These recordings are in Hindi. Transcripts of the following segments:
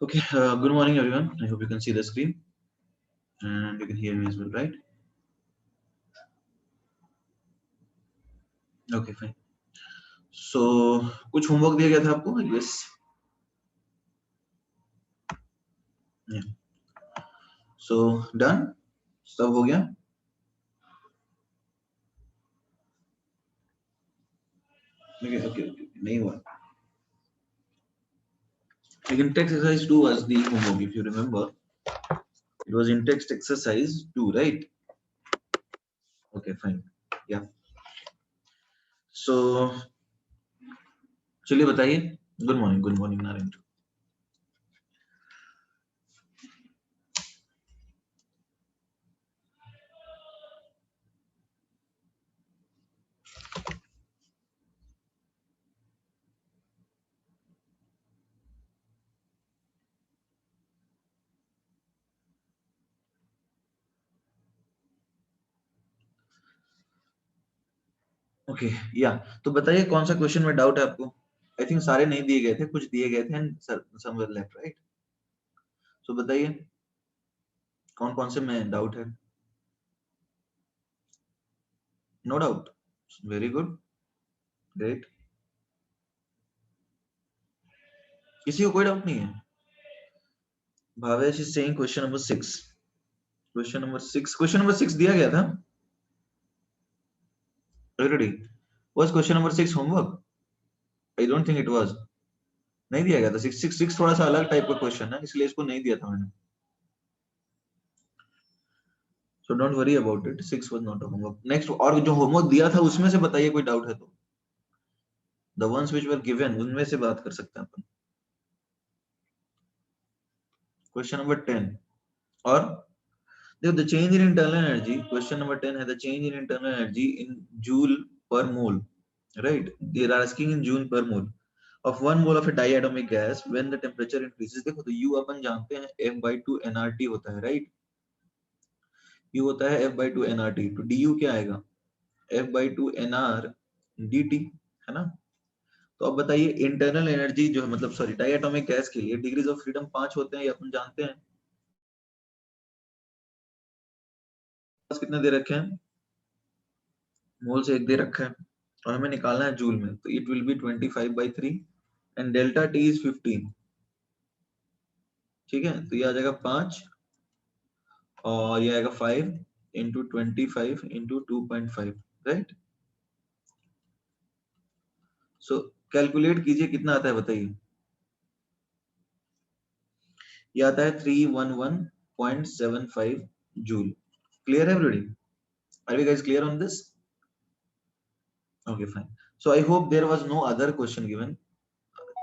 Okay, good morning everyone. I hope you can see the screen and you can hear me as well, right? Okay, fine. So कुछ होमवर्क दिया गया था आपको? Yes. Yeah. So done? सब हो गया? Okay. नहीं हुआ. लेकिन text exercise 2 was the homework, if you remember. It was in text exercise 2, right? Okay, fine. Yeah. So चलिए बताइए. Good morning, Narayan. ओके या तो बताइए कौन सा क्वेश्चन में डाउट है आपको? आई थिंक सारे नहीं दिए गए थे, कुछ दिए गए थे and somewhere left, right? So बताइए कौन कौन से में डाउट है? No doubt, very good, great. किसी को कोई डाउट नहीं है? Bhavesh is saying question number 6. Question number 6 दिया गया था already. Was question number 6 homework? I don't think it was. नहीं दिया गया था. 6 थोड़ा सा अलग टाइप का क्वेश्चन है, इसलिए इसको नहीं दिया था मैंने. So don't worry about it. 6 was not a homework. Next, और जो होमवर्क दिया था उसमें से बताइए कोई डाउट है तो. The ones which were given उनमें से बात कर सकते हैं अपन. क्वेश्चन नंबर 10 और देखो, the change in internal energy, question number 10 है the change in internal energy in joule per mole, right? They are asking in joule per mole of 1 mole of a diatomic gas when the temperature increases. देखो तो U अपन जानते हैं F/2 nRT होता है, राइट? U होता है F/2 nRT. तो du क्या आएगा? F/2 nR dt, है ना? तो अब बताइए इंटरनल एनर्जी जो है, मतलब सॉरी, डायटोमिक गैस के लिए डिग्रीज ऑफ फ्रीडम 5 होते हैं, ये अपन जानते हैं. कितने दे रखे हैं? मोल से 1 दे रखा है और हमें निकालना है जूल में. तो it will B 25/3 and delta T is 15. ठीक है, तो ये आ जाएगा 5 और ये आएगा 5 into 25 into 2.5, right? So calculate कीजिए कितना आता है बताइए. ये आता है 311.75 जूल. क्लियर है everybody? Are you guys clear on this? Okay fine. So I hope there was no other question given.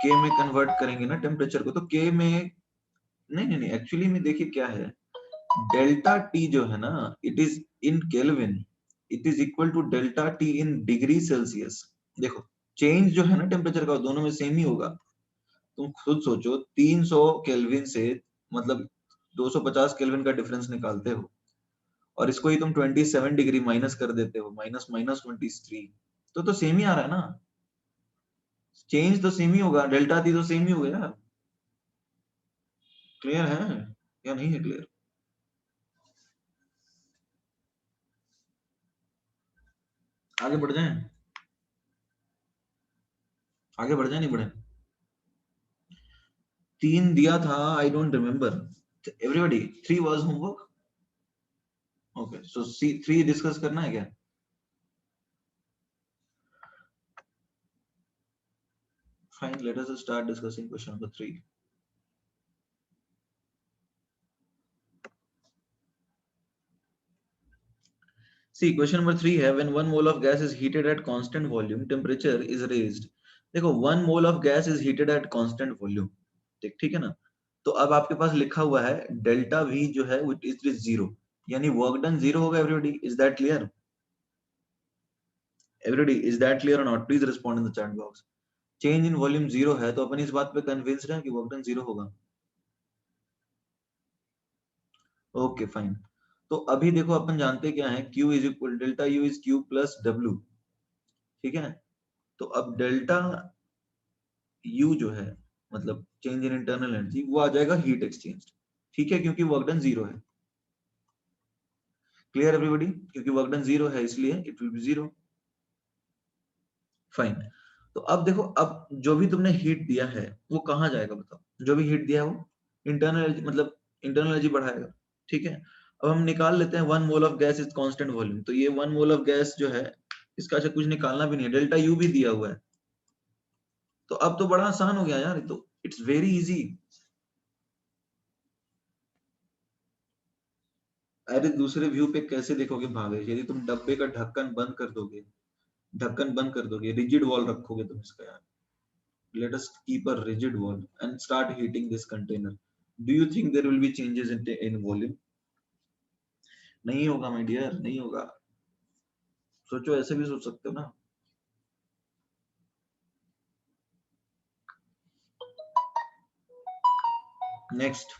के में कन्वर्ट करेंगे ना टेम्परेचर को, तो के में नहीं एक्चुअली में देखिए क्या है. डेल्टा टी जो है ना, it is in kelvin, it is equal to delta T in degree Celsius. देखो चेंज जो है ना टेम्परेचर का, दोनों में सेम ही होगा. तुम खुद सोचो, 300 केल्विन से मतलब 250 केल्विन का डिफरेंस निकालते हो और इसको ही तुम 27 डिग्री माइनस कर देते हो, माइनस माइनस 23, तो सेम ही आ रहा है ना. चेंज तो सेम ही होगा, डेल्टा टी तो सेम ही हो गया. क्लियर है या नहीं है? क्लियर? आगे बढ़ जाएं? आगे बढ़ जाए नहीं बढ़े? 3 दिया था, I don't remember. Everybody 3 was homework. Okay, so see 3 discuss करना है क्या? Fine, let us start discussing question number 3. See question number 3 है when 1 mole of gas is heated at constant volume temperature is raised. देखो 1 mole of gas is heated at constant volume. ठीक है ना? तो अब आपके पास लिखा हुआ है डेल्टा V जो है इट इज 0, यानी वर्क डन 0 होगा. Everybody is that clear? Everybody is that clear or not? Please respond in the chat box. Change in volume 0 है तो अपन इस बात पे कन्विंस्ड हैं कि वर्क डन 0 होगा. Okay fine. तो अभी देखो अपन जानते क्या है, Q is equal delta U is Q plus W. ठीक है, तो अब डेल्टा U जो है, मतलब चेंज इन इंटरनल एनर्जी, वो आ जाएगा हीट एक्सचेंज, ठीक है, क्योंकि वर्क डन 0 है। Clear everybody? क्योंकि वर्क डन 0 है इसलिए इट विल बी 0। फाइन। तो अब देखो, अब जो भी तुमने हीट दिया है वो कहाँ जाएगा बताओ? जो भी हीट दिया है वो इंटरनल एनर्जी, मतलब इंटरनल एनर्जी बढ़ाएगा, ठीक है। अब हम निकाल लेते हैं 1 mole of gas is constant volume, तो ये 1 मोल ऑफ गैस जो है इसका अच्छा कुछ निकालना भी नहीं है, डेल्टा यू भी दिया हुआ है। तो अब तो बड़ा आसान हो गया यार, तो इट्स वेरी इजी। अरे दूसरे व्यू पे कैसे देखोगे भावेश? यदि तुम डब्बे का ढक्कन बंद कर दोगे, ढक्कन बंद कर दोगे, रिजिड वॉल रखोगे तुम इसका यार, let us keep a rigid wall and start heating this container, do you think there will be changes in volume? नहीं होगा my dear, नहीं होगा। सोचो, ऐसे भी सोच सकते हो ना। नेक्स्ट,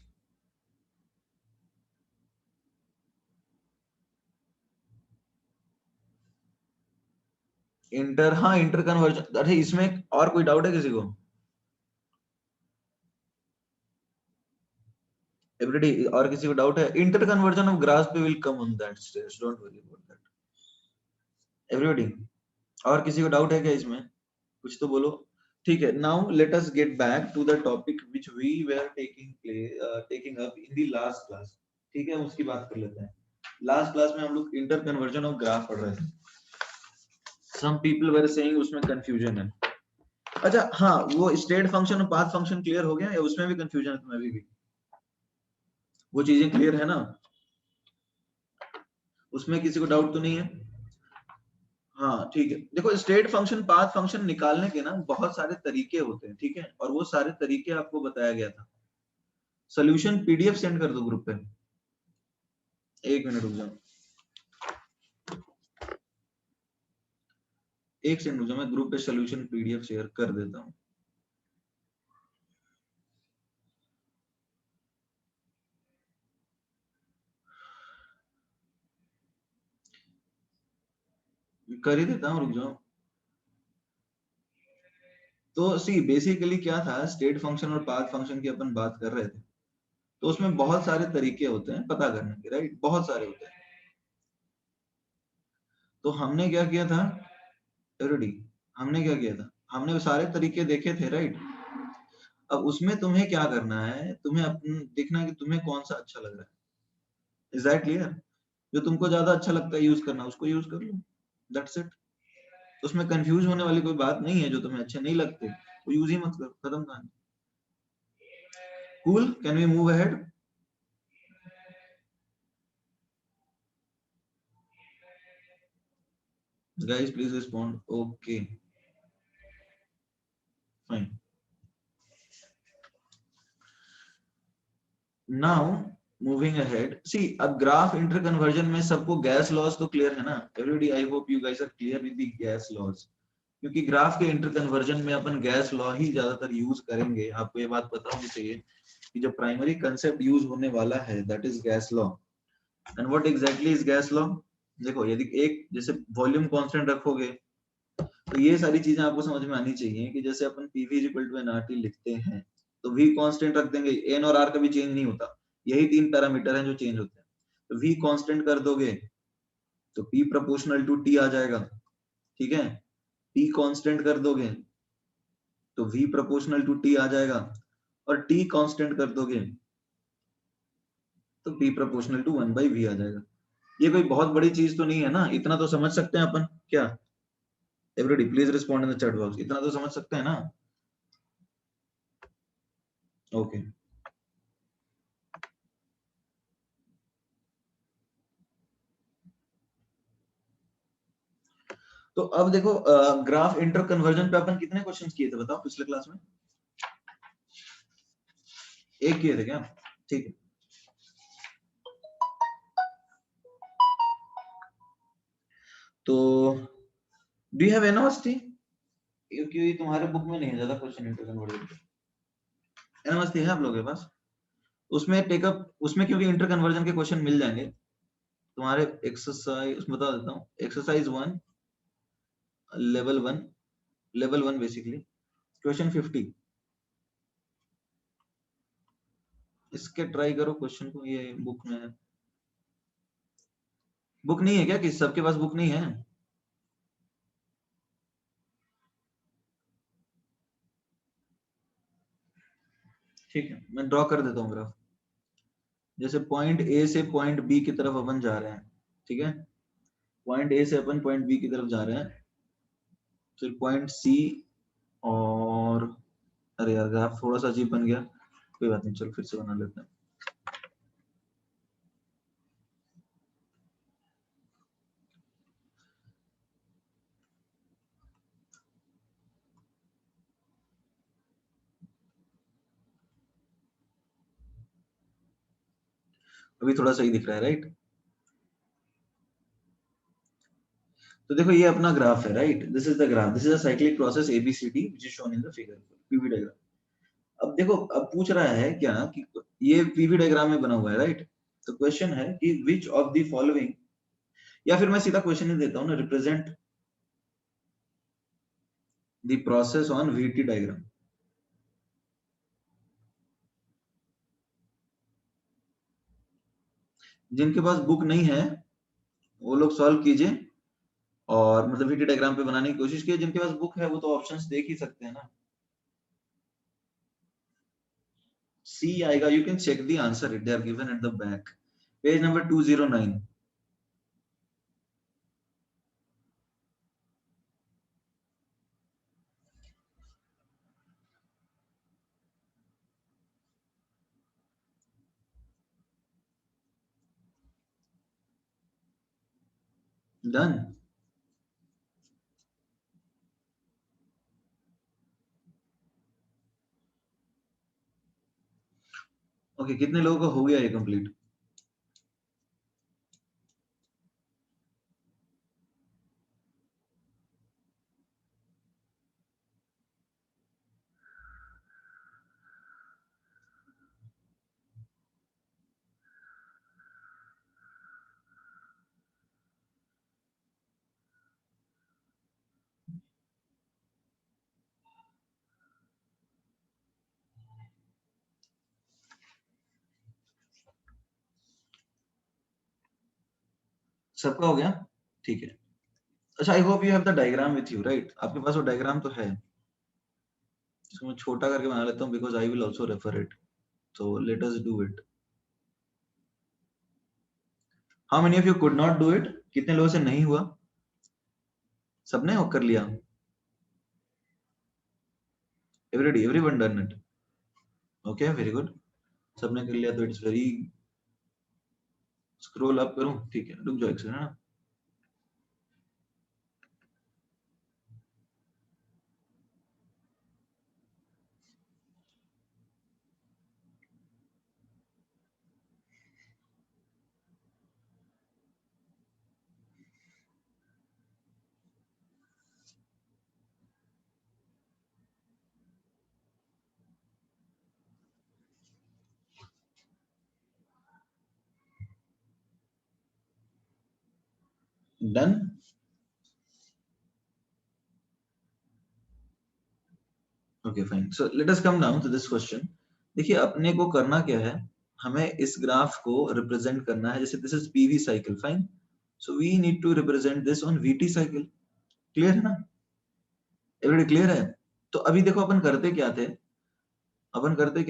इंटर, हाँ इंटर कन्वर्जन। अरे इसमें और कोई डाउट है किसी को? एवरीडी, और किसी को डाउट है? इंटर कन्वर्जन ऑफ ग्रास पे will come on that stage, don't worry about that. Everybody, और किसी को डाउट है क्या इसमें? कुछ तो बोलो। ठीक है, now let us get back to the topic which we were taking up in the last class. ठीक है, उसकी बात कर लेते हैं। लास्ट क्लास में हम लोग इंटर कन्वर्जन ऑफ ग्राफ पढ़ रहे थे। सम पीपल वर सेइंग उसमें कंफ्यूजन है। अच्छा हाँ, वो स्टेट फंक्शन और पाथ फंक्शन क्लियर हो गया या उसमें भी कंफ्यूजन है तुम्हें अभी भी? वो चीजें क्लियर है ना? उसमें किसी को डाउट तो नहीं है? हाँ ठीक है, देखो स्टेट फंक्शन पाथ फंक्शन निकालने के ना बहुत सारे तरीके होते हैं, ठीक है, और वो सारे तरीके आपको बताया गया था। सोल्यूशन पीडीएफ सेंड कर दो ग्रुप पे। एक मिनट रुक जाओ, एक सेकंड रुक जाओ, मैं ग्रुप पे सोल्यूशन पीडीएफ शेयर कर देता हूँ। कर ही देता हूँ, रुक जाओ। तो सी बेसिकली क्या था, स्टेट फंक्शन और पाथ फंक्शन की अपन बात कर रहे थे, तो उसमें बहुत सारे तरीके होते हैं पता करने के, राइट, बहुत सारे होते हैं। तो हमने क्या किया था रेडी, हमने क्या किया था, हमने वो सारे तरीके देखे थे, राइट। अब उसमें तुम्हें क्या करना है, तुम्हें अपन देखना है कि तुम्हें कौन सा अच्छा लग रहा है। Is that clear? जो तुमको ज्यादा अच्छा लगता है यूज करना, उसको यूज कर लो, दैट्स इट। उसमें कंफ्यूज होने वाली कोई बात नहीं है। जो तुम्हें अच्छे नहीं लगते वो यूज ही मत करो, खत्म कहानी। Cool, can we move ahead? Guys please respond. Okay fine. Now moving ahead, see अब ग्राफ इंटर कन्वर्जन में सबको गैस लॉज तो क्लियर है ना everybody? I hope you guys are clear with the gas laws, क्योंकि ग्राफ के इंटर कन्वर्जन में अपन गैस लॉ ही ज्यादातर यूज करेंगे। आपको ये बात पता होनी चाहिए कि जो प्राइमरी कंसेप्ट यूज होने वाला है that is gas law. And what exactly is gas law? देखो, यदि एक जैसे वॉल्यूम कांस्टेंट रखोगे तो ये सारी चीजें आपको समझ में आनी चाहिए कि जैसे अपन पीवी इक्वल टू एनआरटी लिखते हैं तो वी कांस्टेंट रख देंगे, एन और आर कभी चेंज नहीं होता, यही तीन पैरामीटर हैं जो चेंज होते हैं। तो वी कांस्टेंट कर दोगे तो पी प्रोपोर्शनल टू टी आ जाएगा, ठीक है। टी कांस्टेंट कर दोगे तो v प्रोपोर्शनल टू t आ जाएगा, और t कांस्टेंट कर दोगे तो p proportional to 1 by v आ जाएगा। ये कोई बहुत बड़ी चीज तो नहीं है ना, इतना तो समझ सकते हैं अपन क्या? Everybody please respond in the chat box, इतना तो समझ सकते हैं ना? Okay okay. तो अब देखो, ग्राफ इंटर कन्वर्जन पे अपन कितने क्वेश्चंस किए थे बताओ पिछले क्लास में? एक किए थे क्या? ठीक है। तो डू यू हैव एनओएसटी? क्योंकि तुम्हारे बुक में नहीं है ज्यादा क्वेश्चन इंटर कन्वर्जन पे। एनओएसटी है आप लोगों के पास? उसमें टेकअप, उसमें क्योंकि इंटर कन्वर्जन के क्वेश्चन मिल जाएंगे तुम्हारे। एक्सरसाइज बता देता हूँ, exercise 1 level 1, level 1 basically question 50, इसके ट्राई करो क्वेश्चन को, ये बुक में है। बुक नहीं है क्या, कि सबके पास बुक नहीं है? ठीक है, मैं ड्रॉ कर देता हूँ ग्राफ। जैसे पॉइंट ए से पॉइंट बी की तरफ अपन जा रहे हैं, ठीक है, पॉइंट ए से अपन पॉइंट बी की तरफ जा रहे हैं, फिर पॉइंट सी, और अरे यार ग्राफ थोड़ा सा अजीब बन गया, कोई बात नहीं, चल फिर से बना लेते हैं। अभी थोड़ा सही दिख रहा है, राइट? तो देखो ये अपना ग्राफ है, right? This is the graph, this is a cyclic process ABCD which is shown in the figure, PV diagram. अब देखो, अब पूछ रहा है क्या कि ये पीवी डायग्राम में बना हुआ है, राइट? तो क्वेश्चन है कि विच ऑफ द फॉलोइंग, या फिर मैं सीधा क्वेश्चन ही देता हूं ना, represent the process on VT diagram. जिनके पास बुक नहीं है वो लोग सॉल्व कीजिए, और मतलब वीटी डायग्राम पे बनाने की कोशिश कीजिए। जिनके पास बुक है वो तो ऑप्शंस देख ही सकते हैं ना। सी आएगा, you can check the answer, it they are given at the back, page number 209। Done. Okay, कितने लोगों का हो गया ये कंप्लीट? सबका हो गया? ठीक है। अच्छा, आई hope you have the diagram with you, right? आपके पास वो डायग्राम तो है। इसको मैं छोटा करके बना लेता हूँ because I will also refer it, so let us do it. How many of you could not do it? कितने लोगों से नहीं हुआ? सबने वो कर लिया? Everyone done it? Okay, very good. सबने कर लिया तो इट्स वेरी, स्क्रॉल अप करूं? ठीक है, रुक जाओ एक सेकंड, है ना? Done. Okay fine, so let us come down to this question. देखिए अपने को करना क्या है, हमें इस ग्राफ को रिप्रेजेंट करना है, जैसे this is PV cycle, fine, so we need to represent this on VT cycle. Clear है ना? एवरीबॉडी क्लियर है? तो अभी देखो अपन करते क्या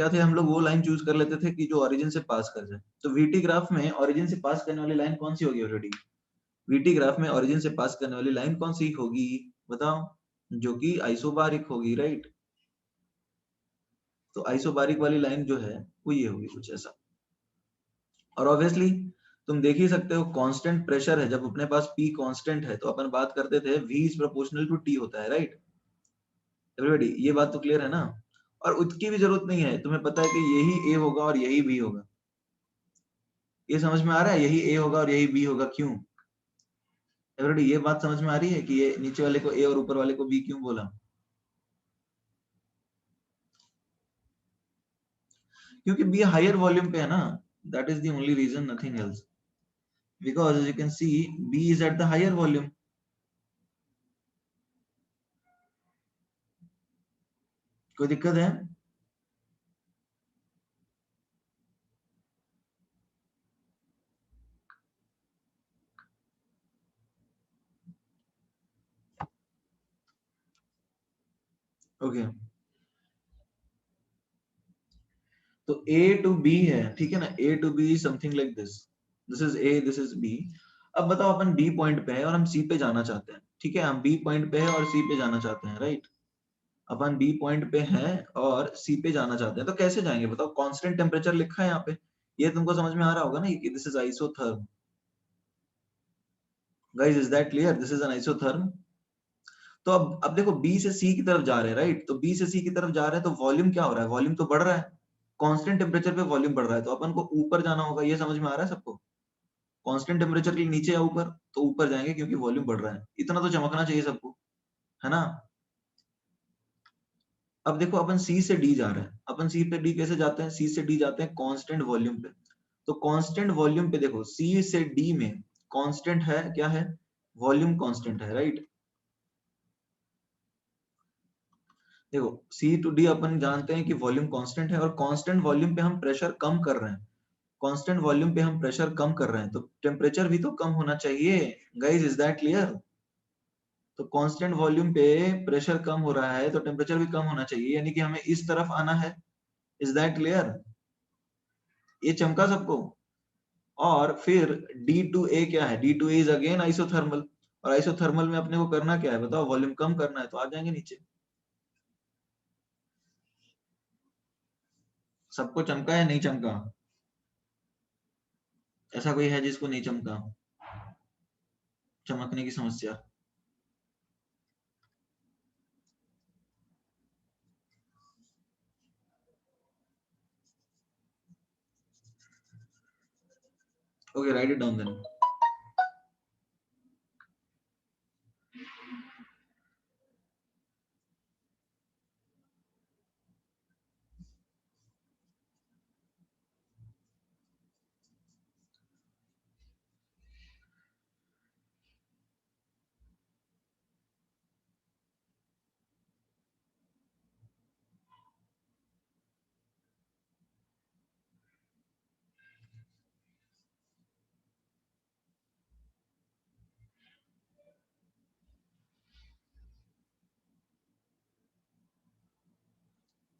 थे, हम लोग वो लाइन चूज कर लेते थे कि जो ओरिजिन से पास कर जाए। तो वीटी ग्राफ में ओरिजिन से पास करने वाली लाइन कौन सी होगी ऑलरेडी? वीटी ग्राफ में ओरिजिन से पास करने वाली लाइन कौन सी होगी, बताओ? जो कि आइसोबारिक होगी, राइट? तो आइसोबारिक वाली लाइन जो है वो ये होगी कुछ ऐसा। और ऑब्वियसली तुम देख ही सकते हो, कांस्टेंट प्रेशर है, जब अपने पास पी कांस्टेंट है तो अपन बात करते थे V is proportional to T होता है, राइट? एवरीबॉडी ये बात तो क्लियर है ना? और उसकी भी जरूरत नहीं है, तुम्हें पता है कि यही ए होगा और यही बी होगा। ये समझ में आ रहा है, यही ए होगा और यही बी होगा, क्यों? एवरीबॉडी ये बात समझ में आ रही है कि ये नीचे वाले को ए और ऊपर वाले को बी क्यों बोला? क्योंकि बी हायर वॉल्यूम पे है ना, that is the only reason, nothing else, because as you can see b is at the higher volume। कोई दिक्कत है? ओके तो A टू B है, ठीक है ना, A to B something like this is A, this is B। अब बताओ अपन B पॉइंट पे है और हम C पे जाना चाहते हैं, ठीक है, हम B पॉइंट पे है और C पे जाना चाहते हैं, राइट। अपन B पॉइंट पे हैं और C पे जाना चाहते हैं, तो कैसे जाएंगे बताओ। कांस्टेंट टेम्परेचर लिखा है यहाँ पे, ये तुमको समझ में आ रहा होगा ना, कि this is isotherm. Guys is that clear, this is an isotherm. तो अब देखो B से C की तरफ जा रहे हैं, राइट, तो B से C की तरफ जा रहे हैं तो वॉल्यूम क्या हो रहा है, वॉल्यूम तो बढ़ रहा है, कांस्टेंट टेम्परेचर पे वॉल्यूम बढ़ रहा है, तो अपन को ऊपर जाना होगा, ये समझ में आ रहा है सबको। कांस्टेंट टेम्परेचर के लिए नीचे या ऊपर, तो ऊपर जाएंगे क्योंकि वॉल्यूम बढ़ रहा है, इतना तो चमकना चाहिए सबको, है ना। अब देखो अपन C से D जा रहे हैं, अपन C पे D कैसे जाते हैं, C से D जाते हैं कांस्टेंट वॉल्यूम पे। तो कांस्टेंट वॉल्यूम पे देखो C से D में कांस्टेंट है, क्या है, वॉल्यूम कांस्टेंट है, राइट। देखो C टू D अपन जानते हैं कि वॉल्यूम कांस्टेंट है, और कांस्टेंट वॉल्यूम पे हम प्रेशर कम कर रहे हैं, कांस्टेंट वॉल्यूम पे हम प्रेशर कम कर रहे हैं, तो टेम्परेचर भी तो कम होना चाहिए। Guys is that clear. तो कांस्टेंट वॉल्यूम पे प्रेशर कम हो रहा है तो टेम्परेचर भी कम होना चाहिए, यानी कि हमें इस तरफ आना है। इज दैट क्लियर, ये चमका सबको। और फिर डी टू ए क्या है, D to A is again isothermal, और आइसोथर्मल में अपने को करना क्या है बताओ, वॉल्यूम कम करना है, तो आ जाएंगे नीचे। सबको चमका है नहीं चमका, ऐसा कोई है जिसको नहीं चमका, चमकने की समस्या। Okay write it down then.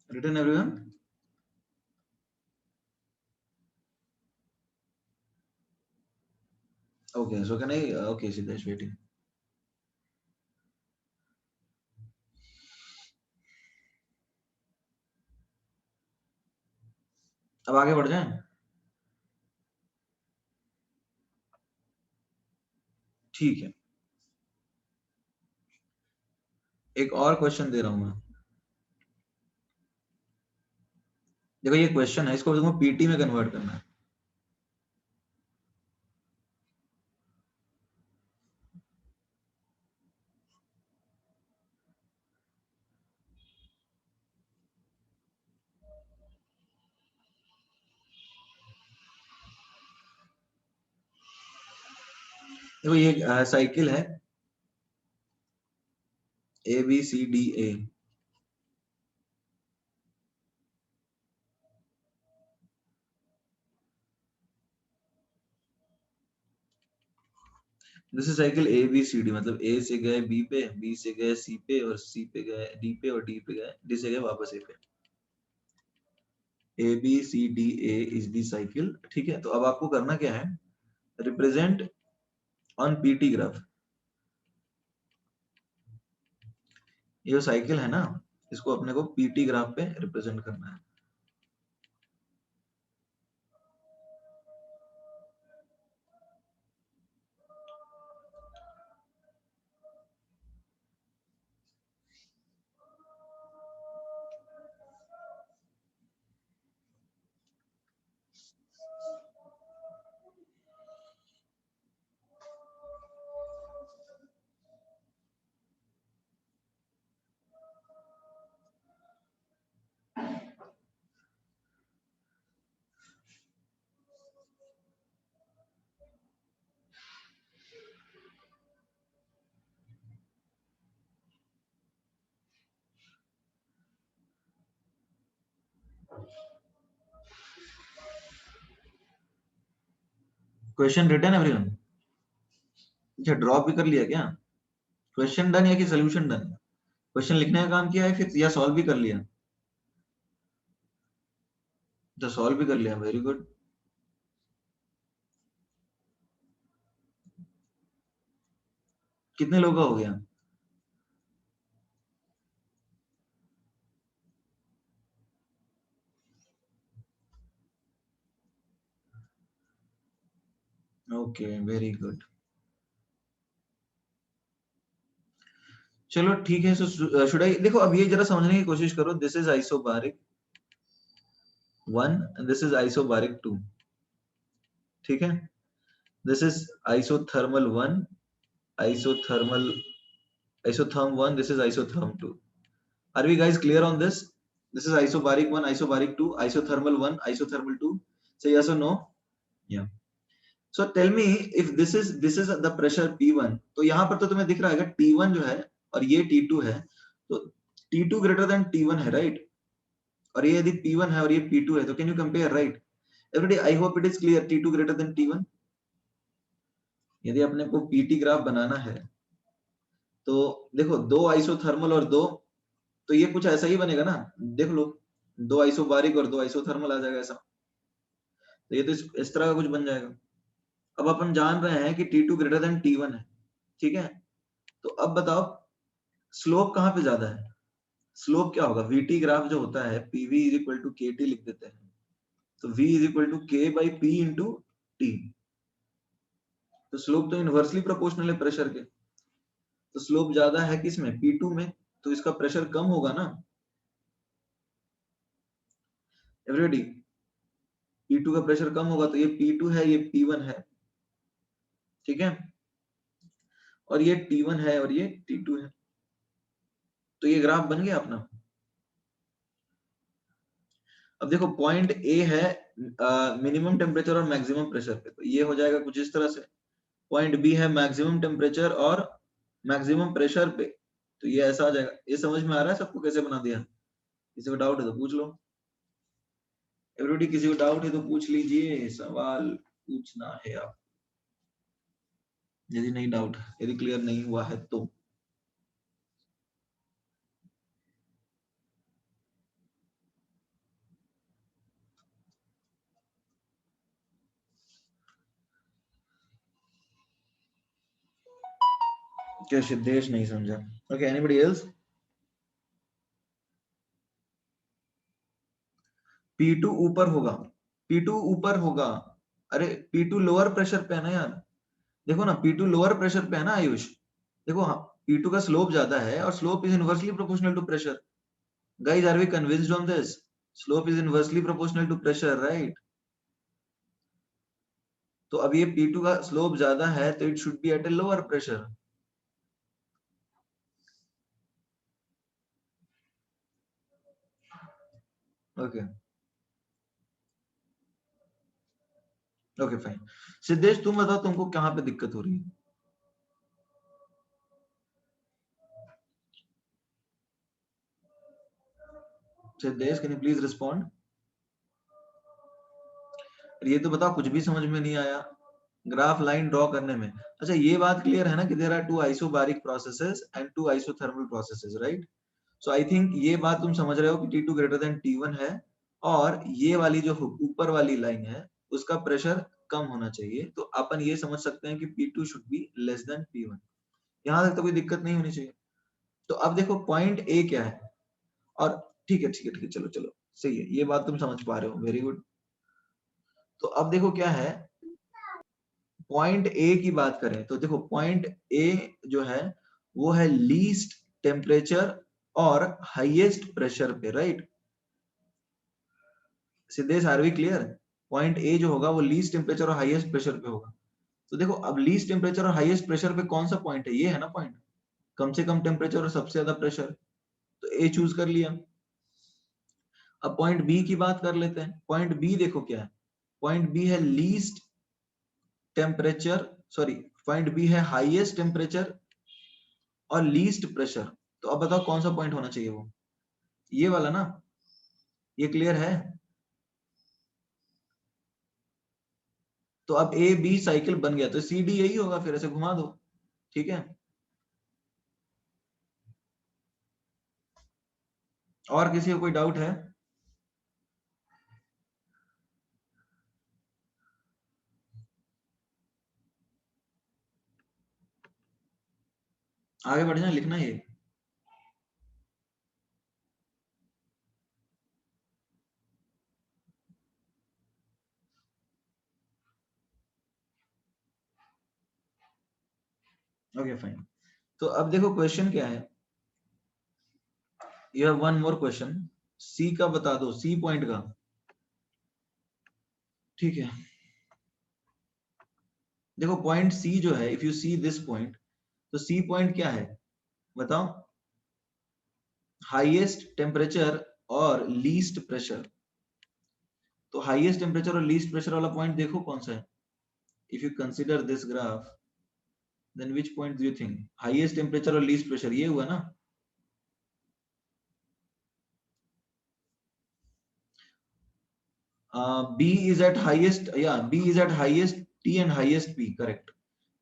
Written everyone. Okay so can I, okay Siddhesh waiting. अब आगे बढ़ जाएं, ठीक है। एक और क्वेश्चन दे रहा हूं मैं, देखो ये क्वेश्चन है, इसको तुमको पीटी में कन्वर्ट करना है। देखो ये साइकिल है A B C D A, this is cycle A B C D, मतलब ए से गए बी पे, बी से गए सी पे, और सी पे गए डी पे, और डी पे गए, डी से गए वापस ए पे। A B C D A is the cycle, ठीक है। तो अब आपको करना क्या है, रिप्रेजेंट ऑन पीटी ग्राफ, ये जो साइकिल है ना, इसको अपने को पीटी ग्राफ पे रिप्रेजेंट करना है। Question written everyone. अच्छा ड्रॉप भी कर लिया क्या, क्वेश्चन डन या कि सोल्यूशन डन। क्वेश्चन लिखने का काम किया है फिर या सॉल्व भी कर लिया? तो सॉल्व भी कर लिया, वेरी गुड। कितने लोगों का हो गया? Okay, very good. चलो ठीक है। सो शुड आई, देखो अब ये जरा समझने की कोशिश करो। This is isobaric 1 and this is isobaric 2, ठीक है। This is isothermal 1, isothermal isotherm 1, this is isotherm 2. Are we guys clear on this? This is isobaric 1, isobaric 2, isothermal 1, isothermal 2. Say yes or no? Yeah. So tell me, if this is the pressure P1, तो यहाँ पर तो तुम्हें दिख रहा है T1 जो है और ये T2 है, तो T2 greater than T1 है, right? और ये यदि P1 है और ये P2 है, तो can you compare, right? Everybody, I hope it is clear. T2 greater than T1. यदि अपने को PT ग्राफ बनाना है, तो देखो दो आइसोथर्मल और दो, तो ये कुछ ऐसा ही बनेगा ना, देख लो, दो आइसोबारिक और दो आइसोथर्मल आ जाएगा ऐसा। तो ये तो इस तरह का कुछ बन जाएगा। अब अपन जान रहे हैं कि T2 ग्रेटर देन T1 है, ठीक है। तो अब बताओ स्लोप कहाँ पे ज्यादा है? स्लोप क्या होगा? VT ग्राफ जो होता है, PV is equal to KT लिख देते हैं, तो V is equal to K by P into T। तो स्लोप तो इनवर्सली प्रोपोर्शनल है प्रेशर के, तो स्लोप ज्यादा है किसमें? P2 में, तो इसका प्रेशर कम होगा ना। एवरीबॉडी, P2 का प्रेशर कम होगा, तो ये P2 है, ये P1 है, ठीक है, और ये T1 है और ये T2 है। तो ये ग्राफ बन गया अपना। अब देखो पॉइंट ए है मिनिमम टेम्परेचर और मैक्सिमम प्रेशर पे, तो ये हो जाएगा कुछ इस तरह से। पॉइंट बी है मैक्सिमम टेम्परेचर और मैक्सिमम प्रेशर पे, तो ये ऐसा आ जाएगा। ये समझ में आ रहा है सबको कैसे बना दिया? किसी को डाउट है तो पूछ लो। एवरीबॉडी, किसी को डाउट है तो पूछ लीजिए, सवाल पूछना है आप, यदि नहीं डाउट, यदि क्लियर नहीं हुआ है तो। क्या सिद्धेश नहीं समझा? Okay, anybody else? P2 ऊपर होगा, P2 ऊपर होगा। अरे P2 लोअर प्रेशर पे है ना यार, देखो ना P2 लोअर प्रेशर पे है ना आयुष। देखो हाँ, P2 का स्लोप ज्यादा है और slope is inversely proportional to pressure. Guys, are we convinced on this? Slope is inversely proportional to pressure, right? तो अब ये P2 का स्लोप ज्यादा है, तो it should be at a lower pressure. Okay okay fine. Siddhesh तुम बताओ, तुमको कहाँ पे दिक्कत हो रही है? Siddhesh, can you please respond? ये तो बताओ, कुछ भी समझ में नहीं आया ग्राफ लाइन ड्रॉ करने में। अच्छा, ये बात क्लियर है ना कि there are two isobaric processes and two isothermal processes, right? So I think ये बात तुम समझ रहे हो कि T2 ग्रेटर देन T1 है, और ये वाली जो ऊपर वाली लाइन है उसका प्रेशर कम होना चाहिए। तो अपन ये समझ सकते हैं कि P2 should be less than P1। यहाँ तक तो कोई दिक्कत नहीं होनी चाहिए। तो अब देखो पॉइंट ए क्या है, और ठीक है ठीक है ठीक है, चलो चलो, सही है, ये बात तुम समझ पा रहे हो, वेरी गुड। तो अब देखो क्या है, पॉइंट ए की बात करें तो देखो पॉइंट ए जो है वो है लीस्ट टेम्परेचर और हाईएस्ट प्रेशर पे, right? Siddhesh, are we clear? Point A जो होगा वो लीस्ट टेम्परेचर और हाईएस्ट प्रेशर पे होगा। तो देखो अब लीस्ट टेम्परेचर और हाईएस्ट प्रेशर पे कौन सा पॉइंट है? ये है ना पॉइंट, कम से कम टेम्परेचर और सबसे ज्यादा प्रेशर। तो ए चूज कर लिया। अब पॉइंट बी की बात कर लेते हैं। पॉइंट बी देखो क्या है, पॉइंट बी है least temperature, sorry, point B है हाईएस्ट टेम्परेचर और लीस्ट प्रेशर। तो अब बताओ कौन सा पॉइंट होना चाहिए? वो ये वाला ना, ये क्लियर है? तो अब ए बी साइकिल बन गया, तो सी डी यही होगा, फिर ऐसे घुमा दो, ठीक है। और किसी को कोई डाउट है? आगे बढ़ जाए, लिखना ये। Okay fine. तो अब देखो क्वेश्चन क्या है, you have one more question. C का बता दो, सी पॉइंट का। ठीक है, देखो पॉइंट सी जो है, if you see this point, तो सी पॉइंट क्या है बताओ? हाईएस्ट टेम्परेचर और लीस्ट प्रेशर। तो हाईएस्ट टेम्परेचर और लीस्ट प्रेशर वाला पॉइंट देखो कौन सा है। If you consider this graph, then which point do you think? Highest temperature और लीस्ट प्रेशर ये हुआ ना? B is at highest, yeah, B is at highest T and highest P, correct.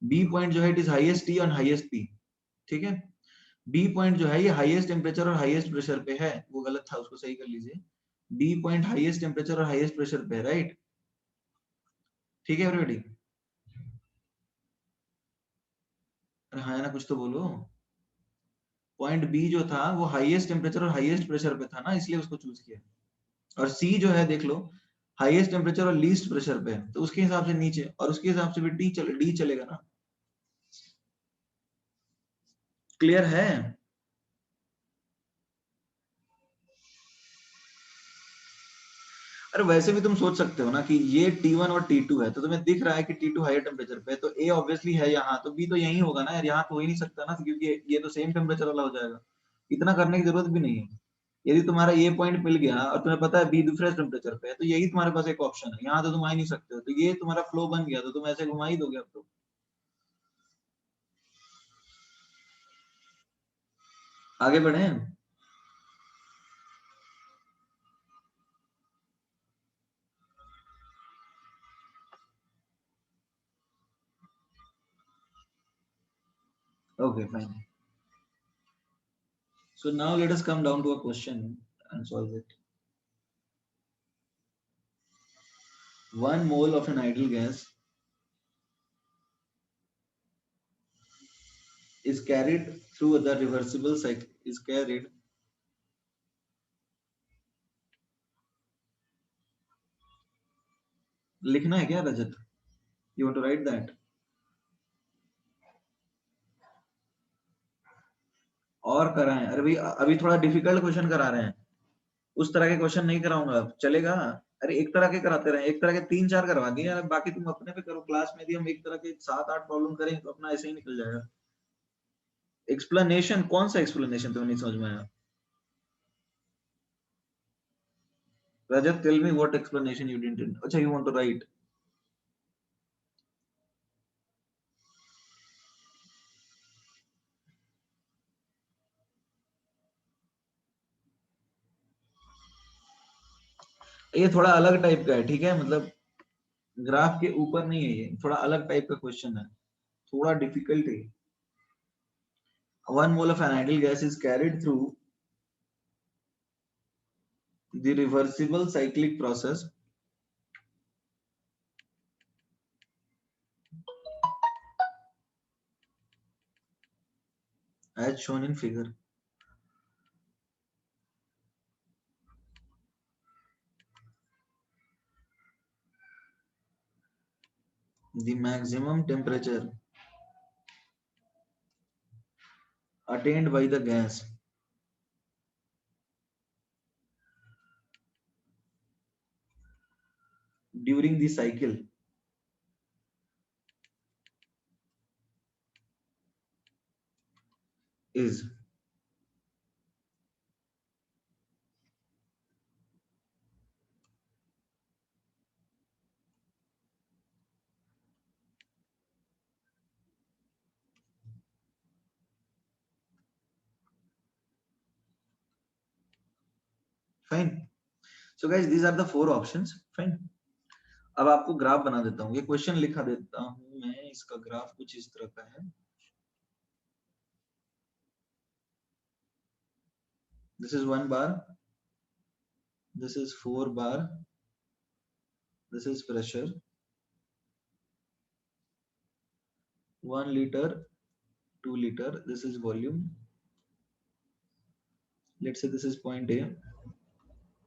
B point जो है it is highest T and highest P, ठीक है। B point जो है ये highest temperature और highest pressure पे है, वो गलत था उसको सही कर लीजिए। B point highest temperature और highest pressure पे है, राइट? ठीक है एवरीबॉडी? अरे हाँ ना, कुछ तो बोलो। पॉइंट बी जो था वो हाईएस्ट टेम्परेचर और हाईएस्ट प्रेशर पे था ना, इसलिए उसको चूज किया। और सी जो है देख लो, हाईएस्ट टेम्परेचर और लीस्ट प्रेशर पे है, तो उसके हिसाब से नीचे, और उसके हिसाब से भी डी चलेगा ना। क्लियर है? अरे वैसे भी तुम सोच सकते हो ना कि ये T1 और T2 है, तो तुम्हें दिख रहा है कि T2 हायर टेम्परेचर पे है, तो A ऑब्वियसली है यहाँ, तो B तो यही होगा ना यार, यहाँ तो हो ही नहीं सकता ना, क्योंकि ये तो सेम टेम्परेचर वाला हो जाएगा। इतना करने की जरूरत भी नहीं है। यदि तुम्हारा ये पॉइंट मिल गया और तुम्हें पता है B दूसरे टेम्परेचर पे है, तो यही तुम्हारे पास एक ऑप्शन है, यहाँ तो तुम आ ही नहीं सकते हो, तो ये तुम्हारा फ्लो बन गया, तो तुम ऐसे घुमा ही दोगे अब तो। आगे बढ़े। Okay fine. So now let us come down to a question and solve it. 1 mole of an ideal gas is carried through the reversible cycle, is carried, लिखना है क्या रजत? You want to write that? और कराएं? अरे भाई अभी थोड़ा डिफिकल्ट क्वेश्चन करा रहे हैं, उस तरह के क्वेश्चन नहीं कराऊंगा, चलेगा? अरे एक तरह के कराते रहे, एक तरह के 3-4 करवा दिए यार, बाकी तुम अपने पे करो। क्लास में यदि हम एक तरह के 7-8 प्रॉब्लम करें तो अपना ऐसे ही निकल जाएगा। एक्सप्लेनेशन? कौन सा एक्सप्लेनेशन तुम्हें नहीं समझ में आया? Rajat tell me what explanation you didn't, अच्छा यू वांट टू राइट। ये थोड़ा अलग टाइप का है, ठीक है, मतलब ग्राफ के ऊपर नहीं है, ये थोड़ा अलग टाइप का क्वेश्चन है, थोड़ा डिफिकल्ट है। 1 mole of an ideal gas is carried through the reversible cyclic process as shown in figure. The maximum temperature attained by the gas during the cycle is fine. So guys, these are the 4 options. Fine. अब आपको ग्राफ बना देता हूँ, ये क्वेश्चन लिखा देता हूँ मैं, इसका ग्राफ कुछ इस तरह का है। This is 1 bar, this is 4 bar, this is pressure, 1 liter, 2 liter, this is volume. Let's say this is point A,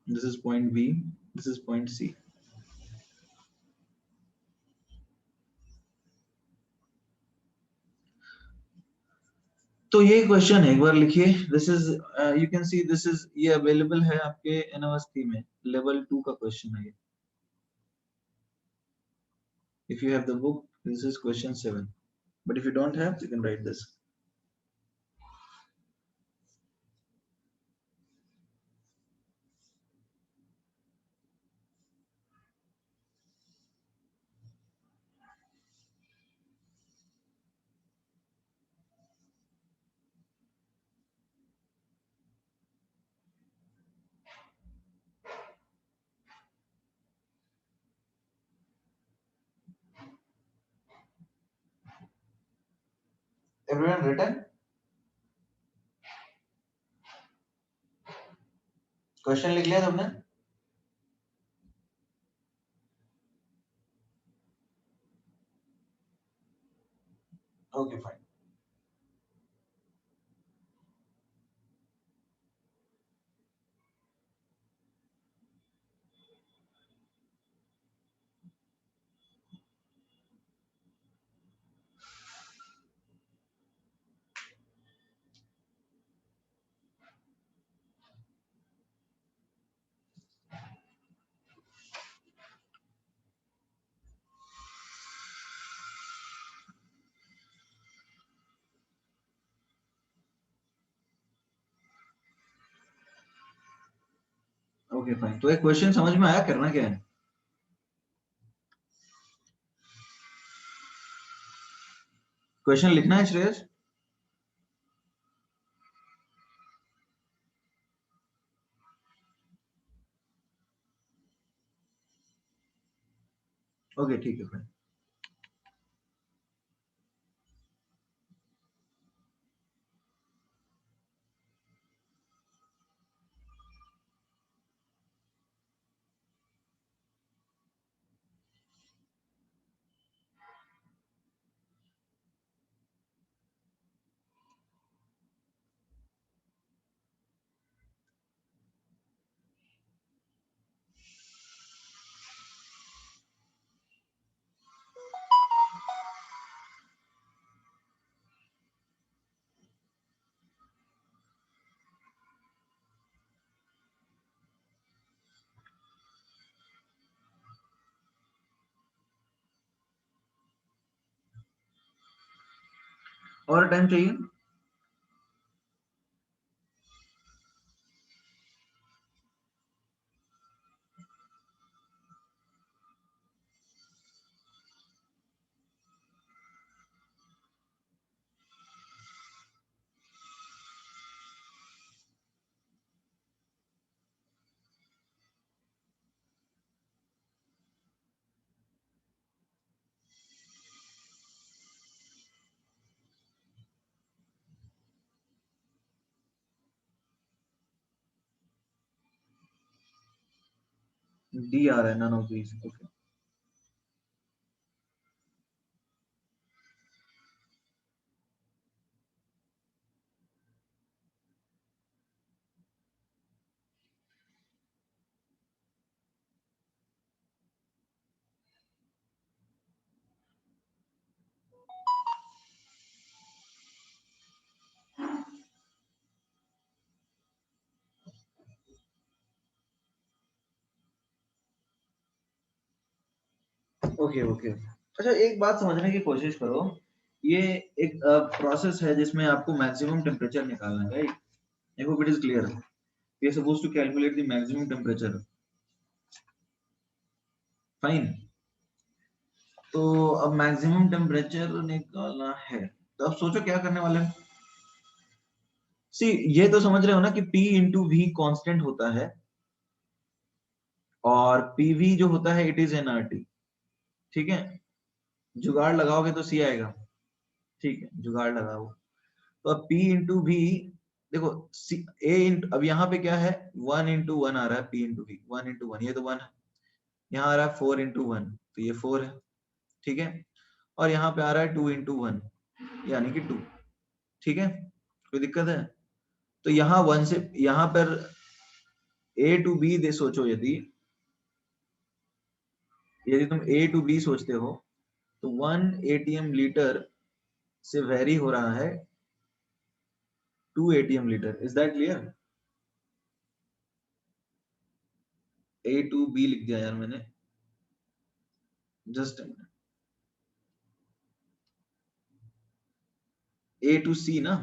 this is point B, this is point C. तो ये क्वेश्चन है, एक बार लिखिए. This is you can see this is, ये अवेलेबल है आपके एनओएसटी में, लेवल 2 का क्वेश्चन है ये. If you have the book, this is question 7, but if you don't have, you can write this. Everyone written? Question लिख लिया तुमने? Okay fine. Okay fine. तो एक क्वेश्चन समझ में आया, करना क्या है? क्वेश्चन लिखना है श्रेयस? ओके ठीक है फाइन. और टाइम चाहिए? डी आ रहा है, none of these. Okay. Okay okay. अच्छा, एक बात समझने की कोशिश करो. ये एक प्रोसेस है जिसमें आपको मैक्सिमम टेम्परेचर निकालना है, right? I hope it is clear. We are supposed to calculate the maximum temperature. Fine. तो अब मैक्सिमम टेम्परेचर निकालना है, तो अब सोचो क्या करने वाले हैं. सी, ये तो समझ रहे हो ना कि P इंटू वी कॉन्स्टेंट होता है, और PV जो होता है इट इज एनआरटी. ठीक है. जुगाड़ लगाओगे तो C आएगा. ठीक है, जुगाड़ लगाओ. तो अब P इंटू वी देखो ए इंटू, अब यहाँ पे क्या है 1 into 1 आ रहा है p इंटू v, 1 into 1 ये तो 1 है, यहाँ आ रहा है 4 into 1 तो ये 4 है, ठीक है, और यहाँ पे आ रहा है 2 into 1 यानी कि 2, ठीक है, कोई दिक्कत है? तो यहाँ 1 से यहाँ पर a to b दे सोचो, यदि यदि तुम a to b सोचते हो तो 1 ATM लीटर से वेरी हो रहा है 2 ATM litre, is that clear? a to b लिख दिया यार मैंने, जस्ट a to c ना,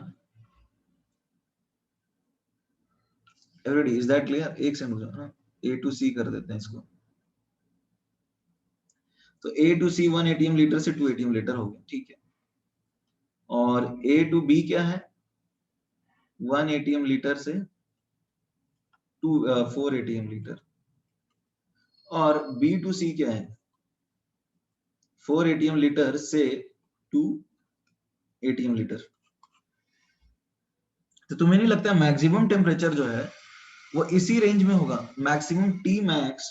एवरीबॉडी इज दैट क्लियर? एक सेकंड रुको ना, a to c कर देते हैं इसको, तो a to c 1 ATM litre से 2 ATM लीटर हो गया, ठीक है, और a to b क्या है 1 ATM लीटर से 4 ATM लीटर, और b to c क्या है 4 ATM लीटर से 2 ATM लीटर। तो तुम्हें नहीं लगता मैक्सिमम टेम्परेचर जो है वो इसी रेंज में होगा, maximum T max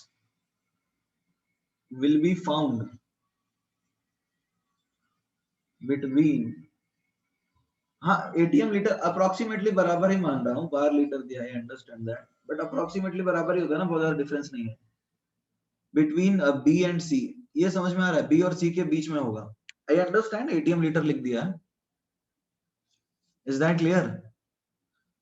will be found between, हाँ एटीएम लीटर अप्रोक्सीमेटली बराबर ही मान रहा हूँ, बार लीटर दिया है, अंडरस्टैंड दैट, बट अप्रोक्सीमेटली बराबर ही होगा ना, बहुत ज्यादा डिफरेंस नहीं है, बिटवीन बी एंड सी, ये समझ में आ रहा है, बी और सी के बीच में होगा, आई अंडरस्टैंड एटीएम लीटर लिख दिया, इज दैट क्लियर?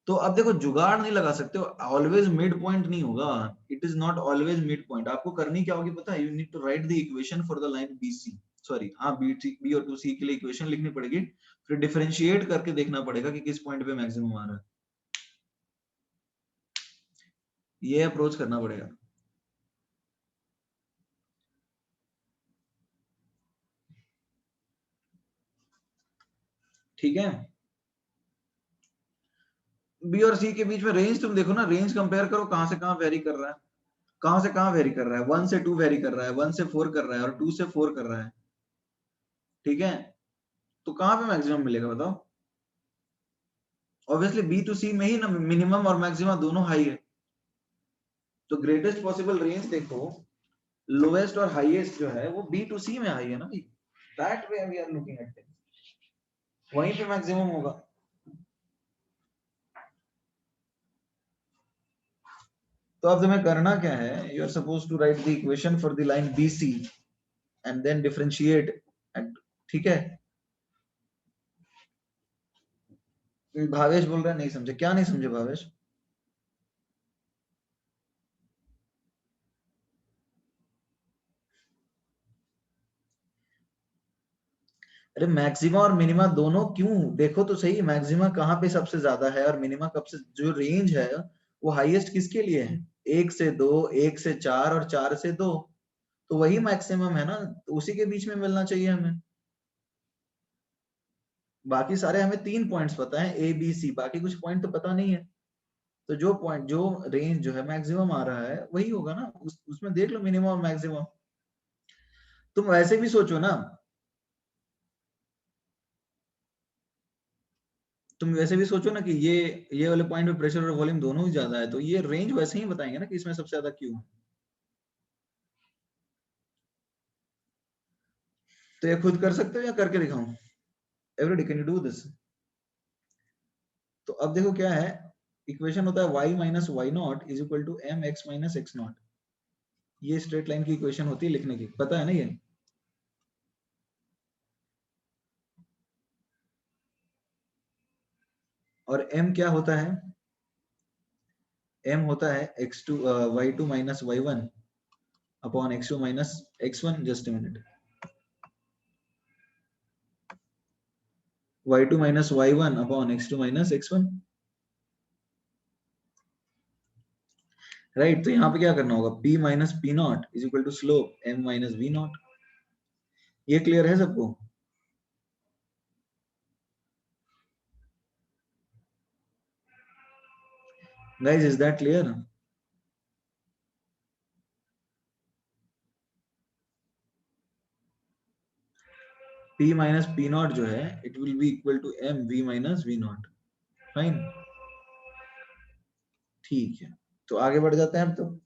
तो अब देखो जुगाड़ नहीं लगा सकते हो, ऑलवेज मिड पॉइंट नहीं होगा, it is not always mid point, आपको करनी क्या होगी पता है, you need to write the equation for the line B C, sorry हाँ बी और टू सी के लिए इक्वेशन लिखनी पड़ेगी, फिर डिफरेंशिएट करके देखना पड़ेगा कि किस पॉइंट पे मैक्सिमम आ रहा है, ये अप्रोच करना पड़ेगा, ठीक है। बी और सी के बीच में रेंज तुम देखो ना, रेंज कंपेयर करो कहां से कहां वेरी कर रहा है, कहां से कहां वेरी कर रहा है, 1 से 2 वेरी कर रहा है, 1 से 4 कर रहा है और 2 से 4 कर रहा है, ठीक है, तो कहां पे मैक्सिमम मिलेगा बताओ? ऑब्वियसली बी टू सी में ही ना मिनिमम और मैक्सिमम दोनों हाई है, तो ग्रेटेस्ट पॉसिबल रेंज देखो, लोएस्ट और हाईएस्ट जो है वो बी टू सी में हाई है ना भाई, that way we are looking at things, वहीं पे मैक्सिमम होगा। तो अब तुम्हें करना क्या है, you are suppose to write the equation for the line B C and then differentiate, ठीक है। भावेश बोल रहा है नहीं समझे, क्या नहीं समझे भावेश? अरे मैक्सिमा और मिनिमा दोनों क्यों, देखो तो सही मैक्सिमा कहाँ पे सबसे ज्यादा है और मिनिमा कब से, जो रेंज है वो हाईएस्ट किसके लिए है, 1 से 2, 1 से 4 और 4 से 2, तो वही मैक्सिमम है ना, तो उसी के बीच में मिलना चाहिए हमें, बाकी सारे हमें 3 पॉइंट्स पता है ए बी सी, बाकी कुछ पॉइंट तो पता नहीं है, तो जो पॉइंट जो रेंज जो है मैक्सिमम आ रहा है वही होगा ना, उसमें देख लो मिनिमम और मैक्सिमम, तुम वैसे भी सोचो ना, तुम वैसे भी सोचो ना कि ये वाले पॉइंट पे प्रेशर और वॉल्यूम दोनों ही ज्यादा है, तो ये रेंज वैसे ही बताएंगे ना कि इसमें सबसे ज्यादा क्यों है, तो ये खुद कर सकते हो या करके दिखाऊं? Everybody can you do this? तो अब देखो क्या है, इक्वेशन होता है y minus y naught is equal to m x minus x naught, ये स्ट्रेट लाइन की इक्वेशन होती है लिखने की, पता है ना ये, और m क्या होता है, m होता है x2 y2 minus y1 upon x2 minus x1, just a minute, y2 minus y1 upon x2 minus x1, right, तो यहाँ पे क्या करना होगा, p minus P naught is equal to slope m minus v naught, ये क्लियर है सबको? Guys is that clear? p minus P naught जो है it will be equal to m v minus v naught, fine, ठीक है, तो आगे बढ़ जाते हैं अब।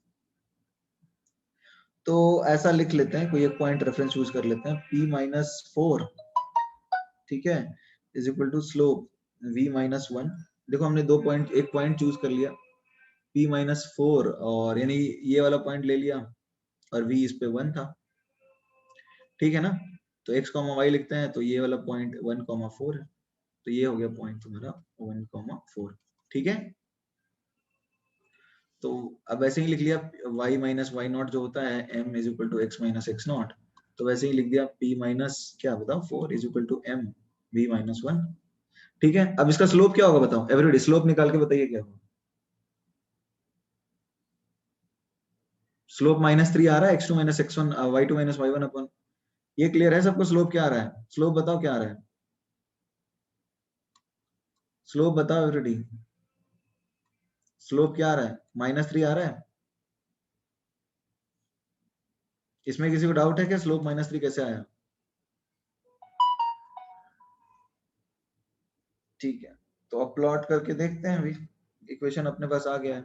तो ऐसा लिख लेते हैं, कोई एक पॉइंट रेफरेंस यूज कर लेते हैं, p-4, ठीक है, is equal to slope v-1। देखो हमने दो पॉइंट, एक पॉइंट चूज कर लिया p-4, और यानी ये वाला पॉइंट ले लिया, और v इस पे 1 था, ठीक है ना। तो x, y लिखते हैं, तो ये वाला पॉइंट 1,4 है, तो ये हो गया पॉइंट तुम्हारा 1,4, ठीक है। तो अब वैसे ही लिख लिया y माइनस वाई नॉट जो होता है m is equal to x minus x naught, तो वैसे ही लिख दिया p माइनस क्या बताओ 4 is equal to m v-1, ठीक है। अब इसका स्लोप क्या होगा बताओ, एवरीबॉडी स्लोप निकाल के बताइए क्या होगा। स्लोप -3 आ रहा है, x2 minus x1, y2 minus y1 अपन, ये क्लियर है सबको। स्लोप क्या आ रहा है, स्लोप बताओ क्या आ रहा है, स्लोप बताओ एवरीबॉडी, स्लोप क्या आ रहा है, -3 आ रहा है। इसमें किसी को डाउट है क्या, स्लोप -3 कैसे आया। ठीक है, तो अब प्लॉट करके देखते हैं, अभी इक्वेशन अपने पास आ गया है।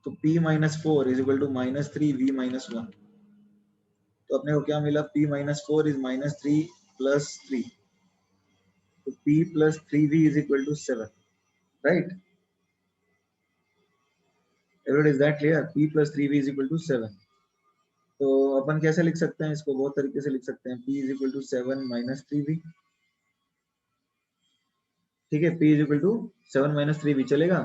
तो p-4 is equal to -3 v-1, तो अपने को क्या मिला, p-4 इज -3 प्लस 3, तो p plus 3v is equal to 7, right. Everybody is that clear, p plus 3v is equal to 7। तो अपन कैसे लिख सकते हैं इसको, बहुत तरीके से लिख सकते हैं, p is equal to 7 minus 3v, ठीक है, p is equal to 7 minus 3v चलेगा।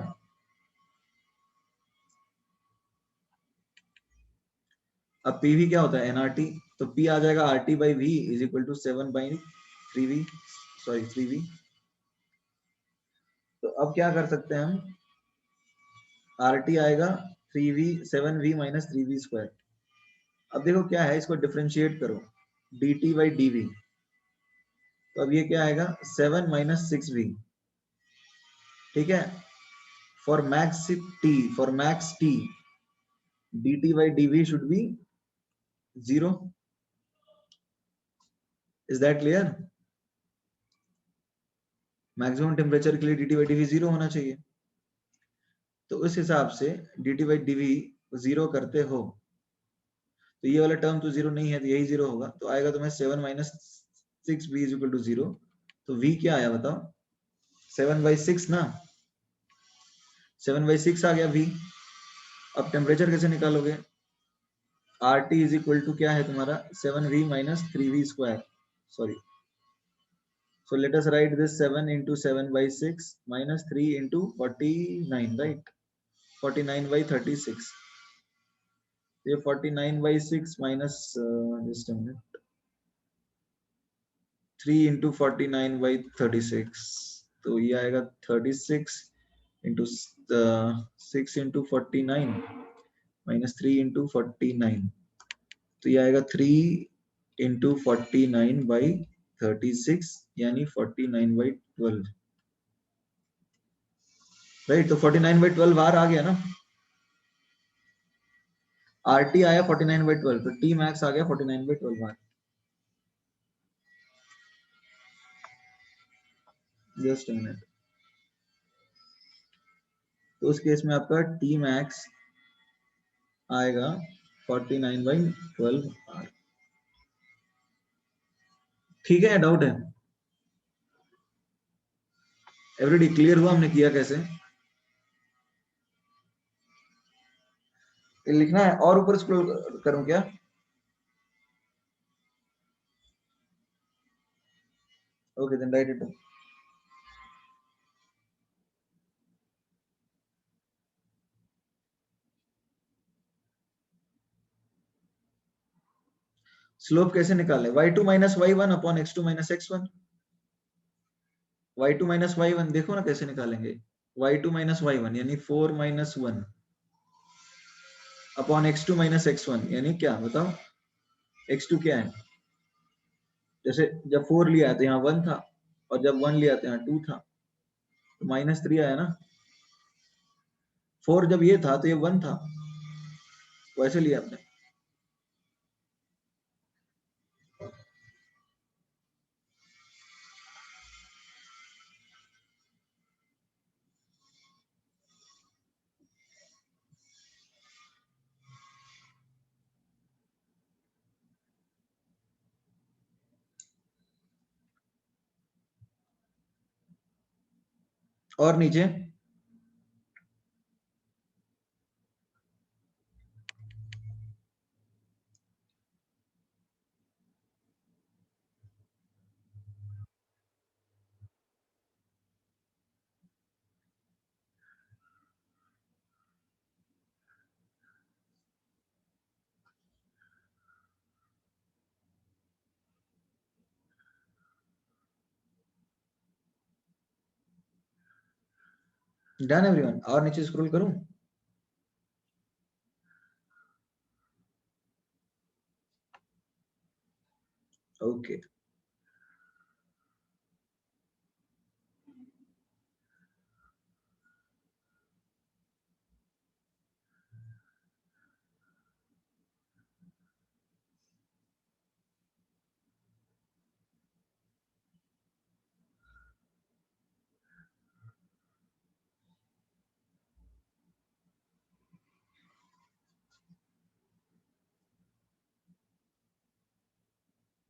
अब pv क्या होता है, nRT, तो p आ जाएगा RT by v is equal to 7 by 3v, sorry 3v। तो अब क्या कर सकते हैं हम, RT आएगा 3v 7v minus 3v square. अब देखो क्या है, इसको डिफरेंशिएट करो, dt बाई dv, तो अब ये क्या आएगा 7 माइनस 6v, ठीक है। For max t dt by dv should be 0, is that clear। Maximum temperature के लिए dt by dv 0 होना चाहिए, तो उस हिसाब से dt by dv 0 करते हो, तो ये वाला टर्म तो 0 नहीं है, तो यही 0 होगा, तो आएगा तुम्हें 7 minus 6v is equal to 0। तो v क्या आया बताओ, 7/6 ना, 7/6 आ गया v। अब टेम्परेचर कैसे निकालोगे, RT इज इक्वल टू क्या है तुम्हारा 7v minus 3v square, sorry, so let us write this 7 into 7/6 minus 3 into 49, right, 49 by 36, ये 49/6 minus just a minute, 3 into 49 by 36, तो ये आएगा 36 into 6 into 49 minus 3 into 49, तो ये आएगा 3 into 49 by 36 यानी 49/12, राइट। तो 49/12 बाहर आ गया ना, RT आया 49/12, तो T मैक्स आ गया 49/12 बाहर। जस्ट अ मिनट, तो उस केस में आपका T मैक्स आएगा 49/12 बाहर, ठीक है। डाउट है एवरीडी, क्लियर हुआ हमने किया कैसे, ये लिखना है और ऊपर स्क्रॉल करूं क्या, okay then write it. Slope कैसे निकाले, y2 minus y1 upon x2 minus x1, y2 minus y1 देखो ना कैसे निकालेंगे, y2 माइनस y1 यानी 4 minus 1 upon x2 minus x1 यानी क्या बताओ, x2 क्या है, जैसे जब 4 लिया तो यहाँ 1 था, और जब 1 लिया तो यहाँ 2 था, तो -3 आया ना। 4 जब ये था तो ये 1 था, वैसे लिया आपने। और नीचे डन एवरीवन, और नीचे स्क्रॉल करूं? Okay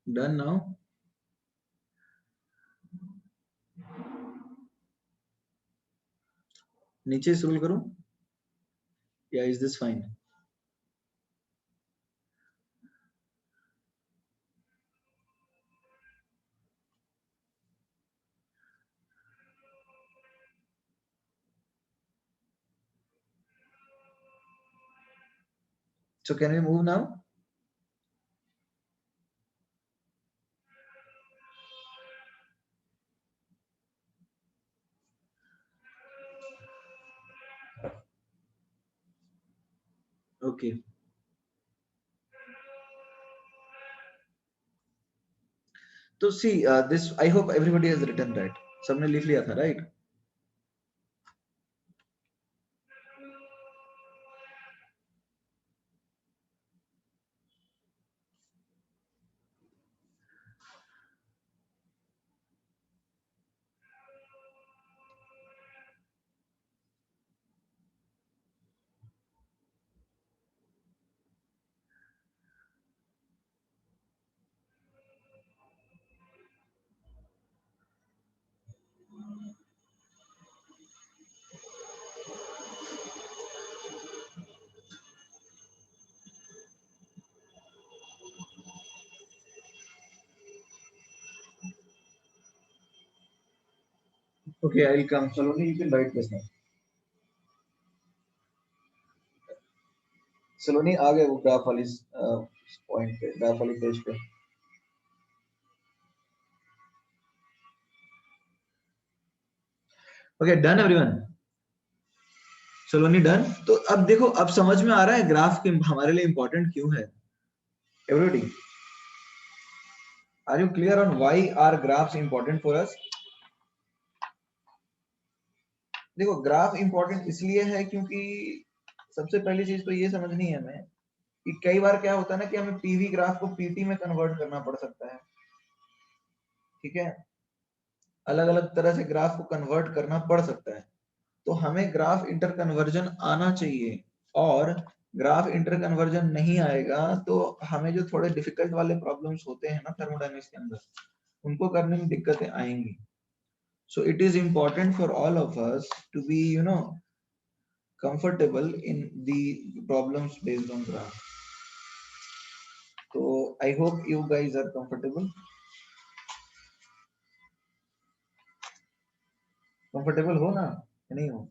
done now. नीचे स्क्रॉल करूं या is this fine? So can we move now? Okay. तो see this, I hope everybody has written that. सबने लिख लिया था, right? Okay, I will come. Saloni, you can write this now. Saloni आ गए वो ग्राफ वाली पॉइंट पे, ग्राफ वाली पेज पे। ओके डन एवरीवन, सलोनी डन। तो अब देखो, अब समझ में आ रहा है ग्राफ हमारे लिए इंपॉर्टेंट क्यों है। Everybody, are you clear on why are graphs important for us? देखो ग्राफ इंपॉर्टेंट इसलिए है क्योंकि सबसे पहली चीज तो ये समझनी है हमें कि कई बार क्या होता है ना कि हमें पीवी ग्राफ को पीटी में कन्वर्ट करना पड़ सकता है। ठीक है, अलग अलग तरह से ग्राफ को कन्वर्ट करना पड़ सकता है। तो हमें ग्राफ इंटर कन्वर्जन आना चाहिए, और ग्राफ इंटर कन्वर्जन नहीं आएगा तो हमें जो थोड़े डिफिकल्ट वाले प्रॉब्लम्स होते हैं ना थर्मोडायनेमिक्स के अंदर, उनको करने में दिक्कतें आएंगी। So it is important for all of us to be comfortable in the problems based on graph. So I hope you guys are comfortable. Comfortable हो ना, नहीं हो?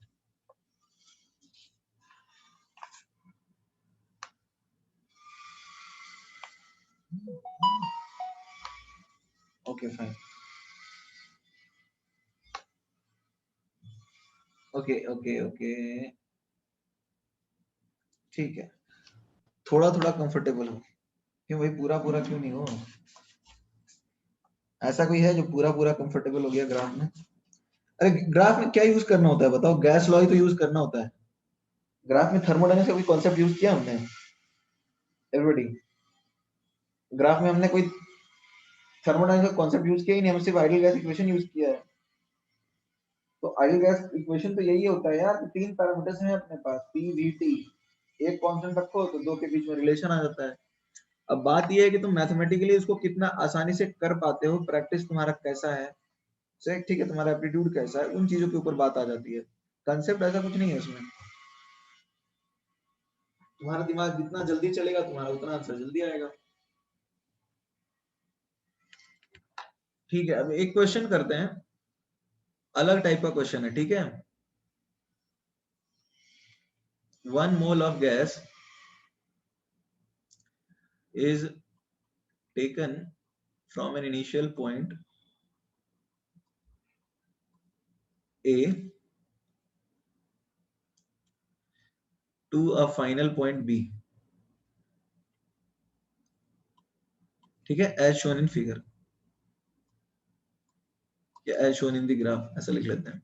Okay, fine. Okay. ठीक है, थोड़ा थोड़ा कंफर्टेबल हो। क्यों भाई, पूरा पूरा क्यों नहीं हो? ऐसा कोई है जो पूरा पूरा कंफर्टेबल हो गया ग्राफ में? अरे ग्राफ में क्या यूज करना होता है बताओ? गैस लॉ ही तो यूज करना होता है। ग्राफ में थर्मोडायनेमिक्स का कोई कॉन्सेप्ट यूज किया हमने? एवरीबॉडी, ग्राफ में हमने कोई थर्मोडायनेमिक्स का कॉन्सेप्ट यूज किया ही नहीं, हमने सिर्फ आइडियल गैस इक्वेशन यूज किया है। तो आइडियल गैस इक्वेशन तो यही होता है यार, तीन पैरामीटर्स हैं अपने पास, पी वी टी, एक कांस्टेंट रखो तो दो के बीच में रिलेशन आ जाता है। अब बात यह है कि तुम मैथमेटिकली इसको कितना आसानी से कर पाते हो, प्रैक्टिस तुम्हारा कैसा है। से ठीक है तुम्हारा एप्टीट्यूड कैसा है, उन चीजों के ऊपर बात आ जाती है। कंसेप्ट ऐसा कुछ नहीं है इसमें, तुम्हारा दिमाग जितना जल्दी चलेगा तुम्हारा उतना आंसर जल्दी आएगा। ठीक है, अब एक क्वेश्चन करते हैं, अलग टाइप का क्वेश्चन है, ठीक है। 1 mole of gas is taken from an initial point A to a final point B, ठीक है, as shown in figure या as shown in the graph, ऐसा लिख लेते हैं।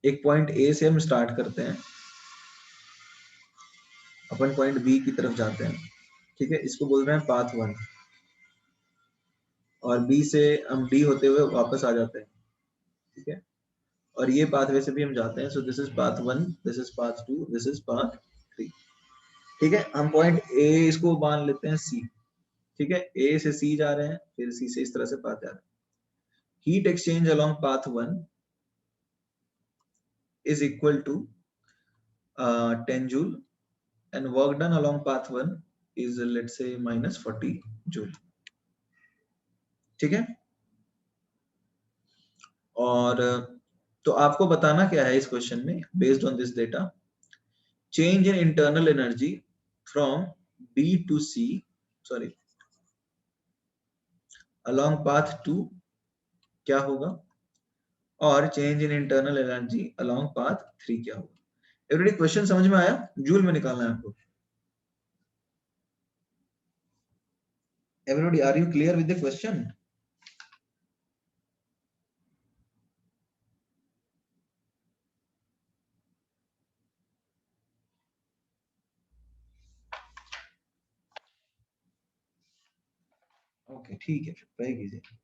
एक पॉइंट ए से हम स्टार्ट करते हैं, अपन पॉइंट बी की तरफ जाते हैं, ठीक है, इसको बोल रहे हैं पाथ 1, और बी से हम डी होते हुए वापस आ जाते हैं, ठीक है, और ये पाथवे से भी हम जाते हैं। So this is path 1, this is path 2, this is path 3, ठीक है। हम पॉइंट ए इसको मान लेते हैं सी, ठीक है, ए से सी जा रहे हैं, फिर सी से इस तरह से पाथ जा रहे हैं। Heat exchange along path 1 is equal to 10 joule and work done along path 1 is let's say minus 40 joule, ठीक है। और तो आपको बताना क्या है इस क्वेश्चन में, based on this data, change in internal energy from B to C, sorry along path 2 क्या होगा, और change in internal energy along path 3 क्या होगा। एवरीबॉडी क्वेश्चन समझ में आया? जूल में निकालना है आपको। Everybody are you clear with the question? Okay ठीक है, फिर ट्राई कीजिए।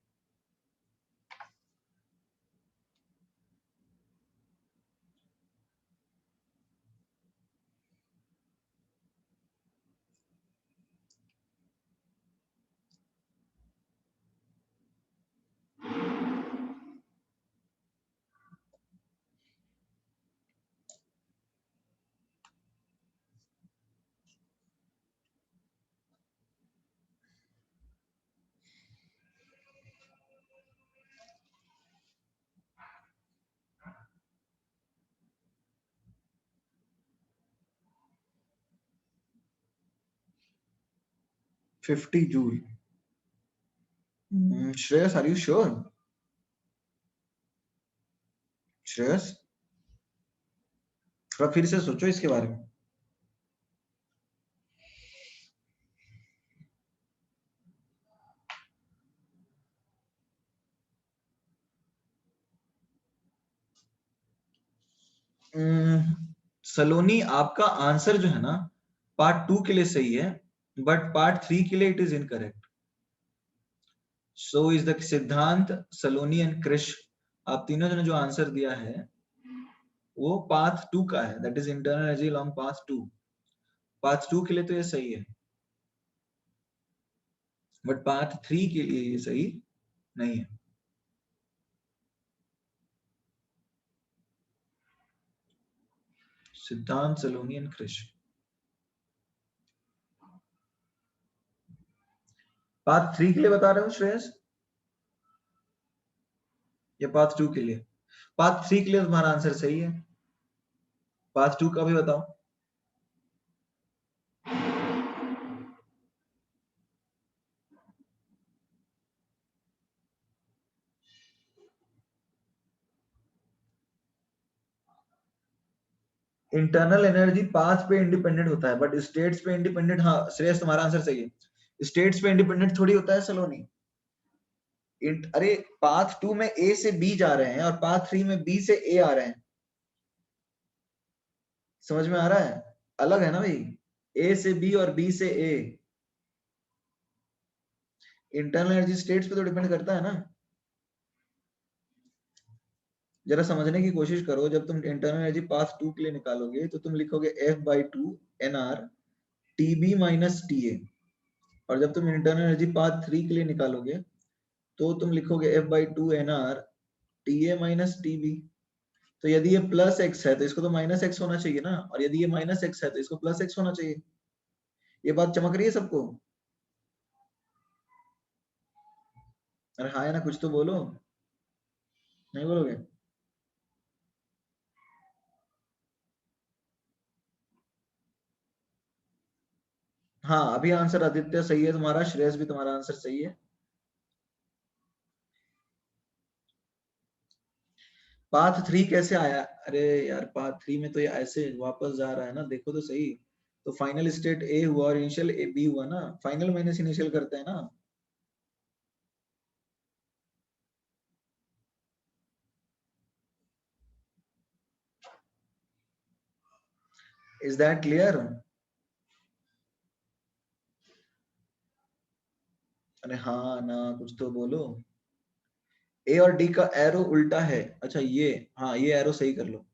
Fifty joule. Shreyas are you sure? Shreyas थोड़ा फिर से सोचो इसके बारे में। सलोनी आपका आंसर जो है ना पार्ट 2 के लिए सही है, बट पार्ट 3 के लिए it is incorrect. So is the सिद्धांत, सलोनी एंड क्रिश, आप तीनों ने जो आंसर दिया है वो पाथ 2 का है, that is internal energy along path 2। Path 2 के लिए तो ये सही है, बट पाथ 3 के लिए ये सही नहीं है। सिद्धांत, सलोनी एंड क्रिश। पाथ 3 के लिए बता रहे हो श्रेयस या पाथ 2 के लिए? पाथ 3 के लिए तुम्हारा आंसर सही है, पाथ 2 का भी बताओ। इंटरनल एनर्जी पाथ पे इंडिपेंडेंट होता है, बट स्टेट्स पे इंडिपेंडेंट। हाँ श्रेयस तुम्हारा आंसर सही है, स्टेट्स पे इंडिपेंडेंट थोड़ी होता है सलोनी। अरे पाथ 2 में ए से बी जा रहे हैं और पाथ 3 में बी से ए आ रहे हैं, समझ में आ रहा है? अलग है ना भाई, ए से बी और बी से ए। इंटरनल एनर्जी स्टेट्स पे तो डिपेंड करता है ना। जरा समझने की कोशिश करो, जब तुम इंटरनल एनर्जी पाथ 2 के लिए निकालोगे तो तुम लिखोगे F/2 NR TB minus TA, और जब तुम इंटरनल एनर्जी पाथ 3 के लिए निकालोगे तो तुम लिखोगे F/2 NR TA minus TB। तो यदि ये प्लस एक्स है तो इसको तो माइनस एक्स होना चाहिए ना, और यदि ये माइनस एक्स है तो इसको प्लस एक्स होना चाहिए। ये बात चमक रही है सबको? अरे हाँ है ना, कुछ तो बोलो, नहीं बोलोगे? हाँ अभी आंसर आदित्य सही है तुम्हारा, श्रेयस भी तुम्हारा आंसर सही है। पाथ 3 कैसे आया? अरे यार पाथ 3 में तो ये ऐसे वापस जा रहा है ना, देखो तो सही। तो फाइनल स्टेट ए हुआ और इनिशियल ए बी हुआ ना, फाइनल माइनस इनिशियल करते हैं ना। Is that clear? अरे हाँ ना, कुछ तो बोलो। ए और डी का एरो उल्टा है, अच्छा ये, हाँ ये एरो सही कर लो।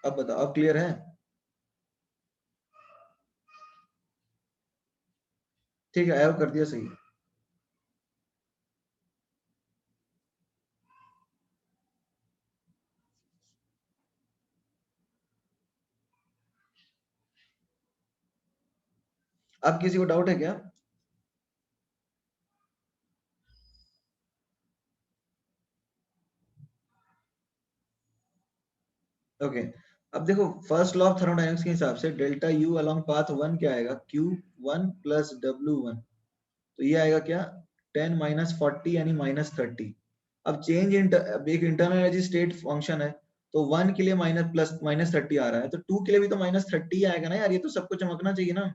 अब बताओ, अब क्लियर है? ठीक है, एरो कर दिया सही। अब किसी को डाउट है क्या? ओके अब देखो, फर्स्ट लॉ ऑफ थर्मोडायनेमिक्स के हिसाब से डेल्टा यू अलोंग पाथ 1 क्या आएगा, Q1 प्लस W1। तो ये आएगा क्या, 10 माइनस 40 यानी माइनस 30। अब चेंज अब एक इंटरनल एनर्जी स्टेट फंक्शन है, तो 1 के लिए माइनस प्लस माइनस 30 आ रहा है, तो 2 के लिए भी तो माइनस 30 आएगा ना यार, ये तो सबको चमकना चाहिए ना।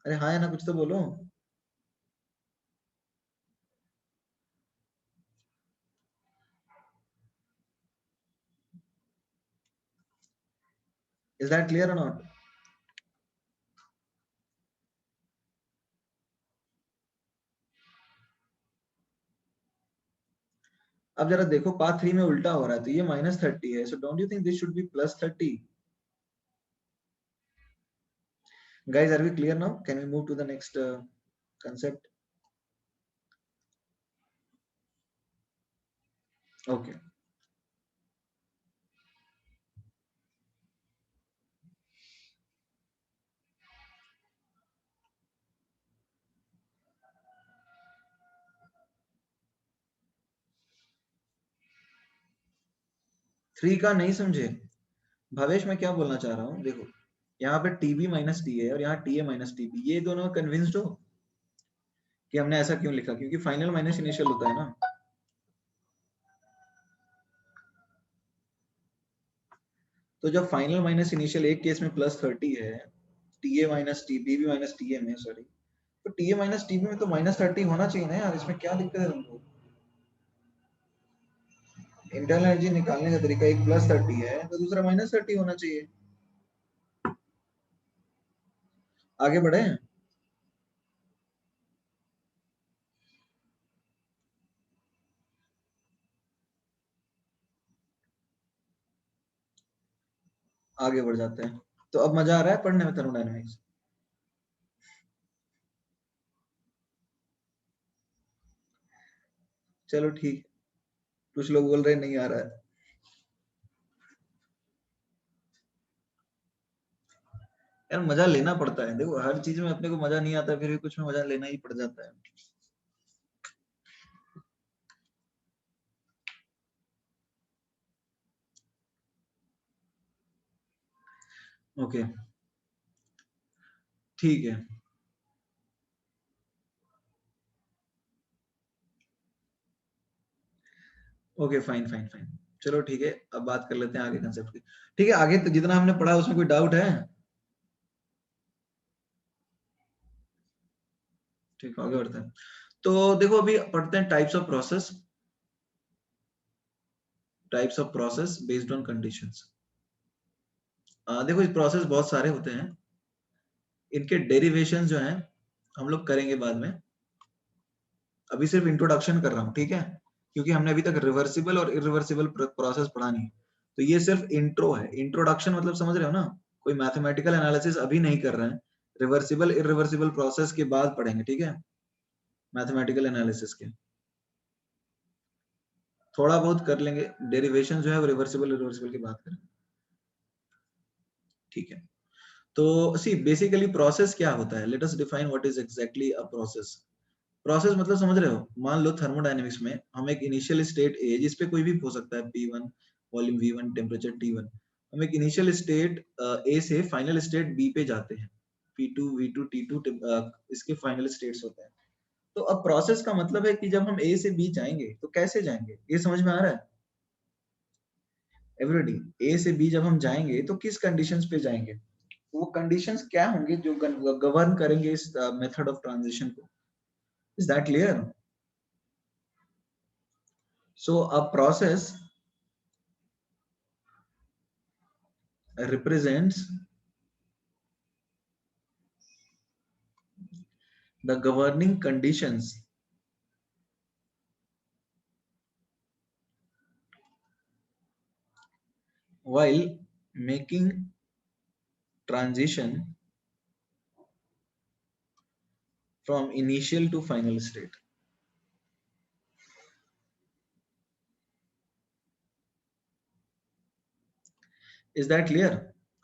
अरे हाँ है ना, कुछ तो बोलो। Is that clear or not? अब जरा देखो, पाथ 3 में उल्टा हो रहा है, तो ये माइनस 30 है, so don't you think this should be plus 30? Guys, are we clear now? Can we move to the next concept? Okay. Three का नहीं समझे? भावेश मैं क्या बोलना चाह रहा हूँ, देखो यहाँ पे टीबी माइनस टी है और यहाँ टी ए माइनस टीबी, ये दोनों कन्विंस्ड हो कि हमने ऐसा क्यों लिखा? क्योंकि फाइनल माइनस इनिशियल होता है ना। तो जब फाइनल माइनस इनिशियल एक केस में प्लस 30 है, T A minus T B minus T A में, सॉरी, तो T A minus T B में तो माइनस 30 होना चाहिए ना यार, इसमें क्या दिक्कत है तुमको? इंटरनल एनर्जी निकालने का तरीका एक प्लस 30 है तो दूसरा माइनस 30 होना चाहिए। आगे बढ़े? आगे बढ़ जाते हैं। तो अब मजा आ रहा है पढ़ने में थर्मोडायनेमिक्स? चलो ठीक, कुछ लोग बोल रहे हैं नहीं आ रहा है। यार मजा लेना पड़ता है, देखो हर चीज में अपने को मजा नहीं आता, फिर भी कुछ में मजा लेना ही पड़ जाता है। ओके ठीक है। ओके फाइन फाइन फाइन, चलो ठीक है, अब बात कर लेते हैं आगे कंसेप्ट की। ठीक है, आगे तो जितना हमने पढ़ा उसमें कोई डाउट है? ठीक है, आगे बढ़ते हैं। तो देखो अभी पढ़ते हैं types of process, types of process based on conditions. देखो ये प्रोसेस बहुत सारे होते हैं, इनके डेरिवेशन जो हैं हम लोग करेंगे बाद में, अभी सिर्फ इंट्रोडक्शन कर रहा हूँ, ठीक है? क्योंकि हमने अभी तक रिवर्सिबल और इरिवर्सिबल प्रोसेस पढ़ा नहीं। तो ये सिर्फ इंट्रो है, इंट्रोडक्शन मतलब समझ रहे हो ना, कोई मैथमेटिकल एनालिसिस अभी नहीं कर रहे हैं, रिवर्सिबल इरिवर्सिबल प्रोसेस के बाद पढ़ेंगे, ठीक है, मैथमेटिकल एनालिसिस के थोड़ा बहुत कर लेंगे, डेरिवेशन जो है वो रिवर्सिबल इरिवर्सिबल की बात करेंगे, ठीक है। तो सी बेसिकली प्रोसेस क्या होता है, let us define what is exactly a process. Process मतलब समझ रहे हो, मान लो थर्मोडायनेमिक्स में हम एक इनिशियल स्टेट ए, जिस पे कोई भी हो सकता है, P1 volume V1 temperature T1, हम एक इनिशियल स्टेट ए से फाइनल स्टेट बी पे जाते हैं, P2 V2 T2 इसके फाइनल स्टेट्स होते हैं। तो अब प्रोसेस का मतलब है कि जब हम ए से बी जाएंगे तो कैसे जाएंगे, ये समझ में आ रहा है एवरीबॉडी? ए से बी जब हम जाएंगे तो किस कंडीशंस पे जाएंगे, वो कंडीशंस क्या होंगे जो गवर्न करेंगे इस मेथड ऑफ ट्रांजिशन को। Is that clear? So a process represents the governing conditions while making transition from initial to final state. Is that clear?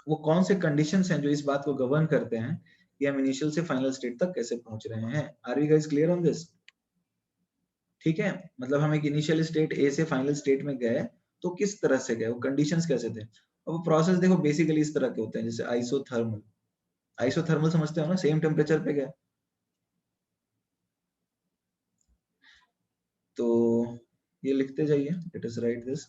वो कौन से कंडीशंस हैं जो इस बात को गवर्न करते हैं कि हम इनिशियल से फाइनल स्टेट तक कैसे पहुंच रहे हैं? Are we guys clear on this? ठीक है, मतलब हम एक इनिशियल स्टेट ए से फाइनल स्टेट में गए तो किस तरह से गए, वो कंडीशंस कैसे थे। अब वो प्रोसेस देखो बेसिकली इस तरह के होते हैं, जैसे आइसोथर्मल, आइसोथर्मल समझते हो ना, सेम टेम्परेचर पे गए। तो ये लिखते जाइए, let us right this.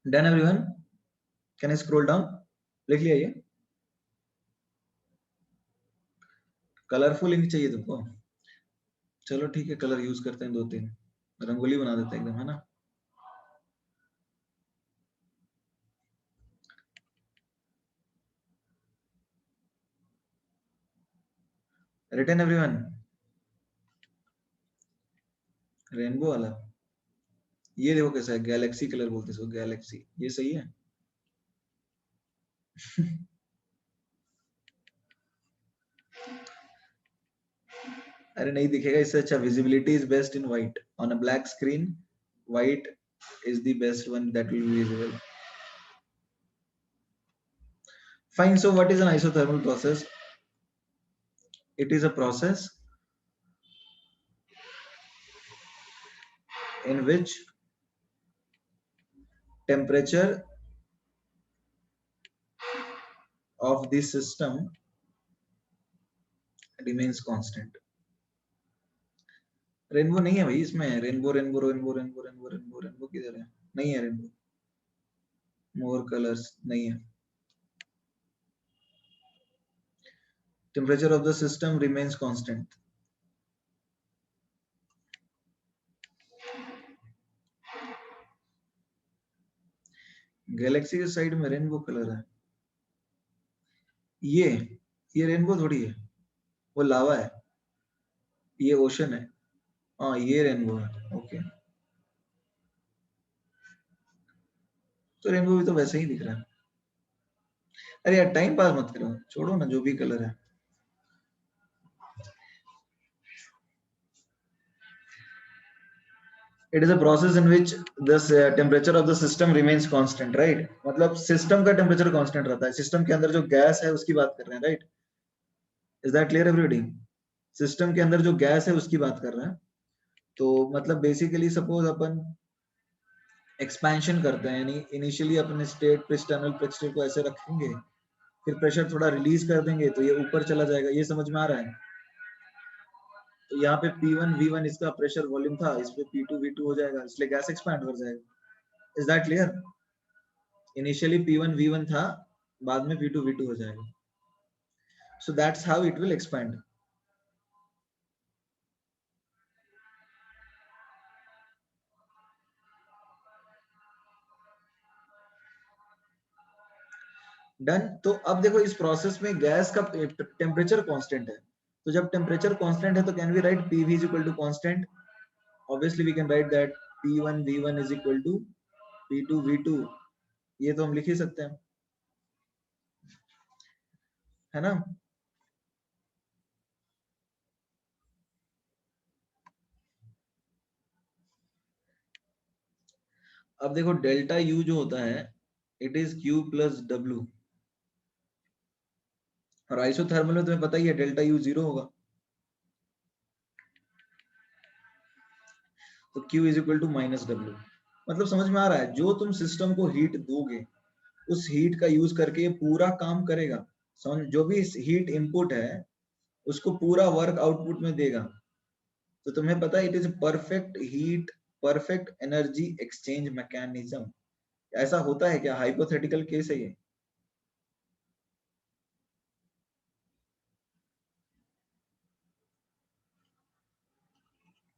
Done everyone, can I scroll down? लिख लिया ये? कलरफुल इंक चाहिए तुमको? चलो ठीक है, कलर यूज करते हैं, 2-3 रंगोली बना देते हैं एकदम, है ना। रिटन एवरीवन, रेनबो वाला ये देखो कैसा है, गैलेक्सी कलर बोलते हैं इसको, गैलेक्सी, ये सही है। अरे नहीं दिखेगा इससे अच्छा, visibility is best in white on a black screen, white is the best one that will be visible. Fine, so what is an isothermal process? It is a process in which temperature of the system remains constant. Rainbow नहीं है भाई इसमें, rainbow rainbow rainbow rainbow rainbow rainbow rainbow किधर है, नहीं है रेनबो, मोर कलर्स नहीं है। Temperature of the system remains constant. Galaxy के साइड में रेनबो कलर है, ये ये रेनबो थोड़ी है, वो लावा है, ये ओशन है। हाँ ये रेनबो है, ओके। तो रेनबो भी तो वैसे ही दिख रहा है। अरे यार टाइम पास मत करो, छोड़ो ना, जो भी कलर है। It is a process in which the temperature of the system remains constant, right? मतलब सिस्टम का टेम्परेचर कांस्टेंट रहता है, सिस्टम के अंदर जो गैस है उसकी बात कर रहे हैं, right? Is that clear everybody? System के अंदर जो गैस है उसकी बात कर रहे हैं। तो मतलब बेसिकली सपोज अपन एक्सपेंशन करते हैं, यानी इनिशियली अपने स्टेट पिस्टनल प्रेशर को ऐसे रखेंगे, फिर प्रेशर थोड़ा रिलीज कर देंगे तो ये ऊपर चला जाएगा, ये समझ में आ रहा है? तो यहाँ पे P1 V1 इसका प्रेशर वॉल्यूम था, इस पे P2 V2 हो जाएगा, इसलिए गैस एक्सपैंड कर जाएगा। Is that clear? Initially P1 V1 था, बाद में P2 V2 हो जाएगा। So that's how it will expand. Done. तो अब देखो इस प्रोसेस में गैस का टेम्परेचर कांस्टेंट है, तो जब टेम्परेचर कांस्टेंट है तो can we write PV is equal to constant? Obviously we can write that P1 V1 is equal to P2 V2, ये तो हम लिख ही सकते हैं, है ना? अब देखो डेल्टा U जो होता है it is Q plus W, और आइसोथर्मल में तुम्हें पता ही है डेल्टा U 0 होगा, तो Q is equal to minus W। मतलब समझ में आ रहा है, जो तुम सिस्टम को हीट दोगे उस हीट का यूज करके ये पूरा काम करेगा। समझ, जो भी हीट इनपुट है उसको पूरा वर्क आउटपुट में देगा। तो तुम्हें पता है it is perfect heat, perfect energy exchange mechanism. ऐसा होता है क्या? हाइपोथेटिकल केस है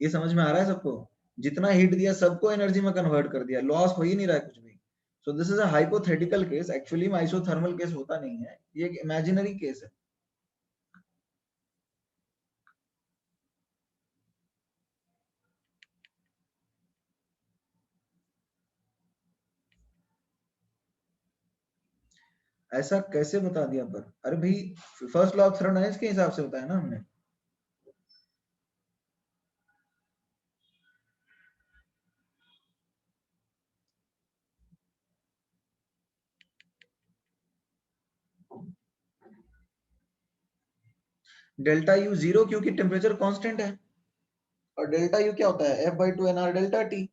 ये समझ में आ रहा है सबको? जितना हीट दिया सबको एनर्जी में कन्वर्ट कर दिया, लॉस हो ही नहीं रहा है कुछ भी। So this is a hypothetical case, actually में आइसोथर्मल केस होता नहीं है, ये एक इमेजिनरी केस है। ऐसा कैसे बता दिया? पर अरे भाई फर्स्ट लॉ ऑफ थर्मोडायनेमिक्स के हिसाब से बताया ना हमने। डेल्टा यू जीरो क्योंकि टेम्परेचर कांस्टेंट है, और डेल्टा यू क्या होता है? F/2 nr delta T.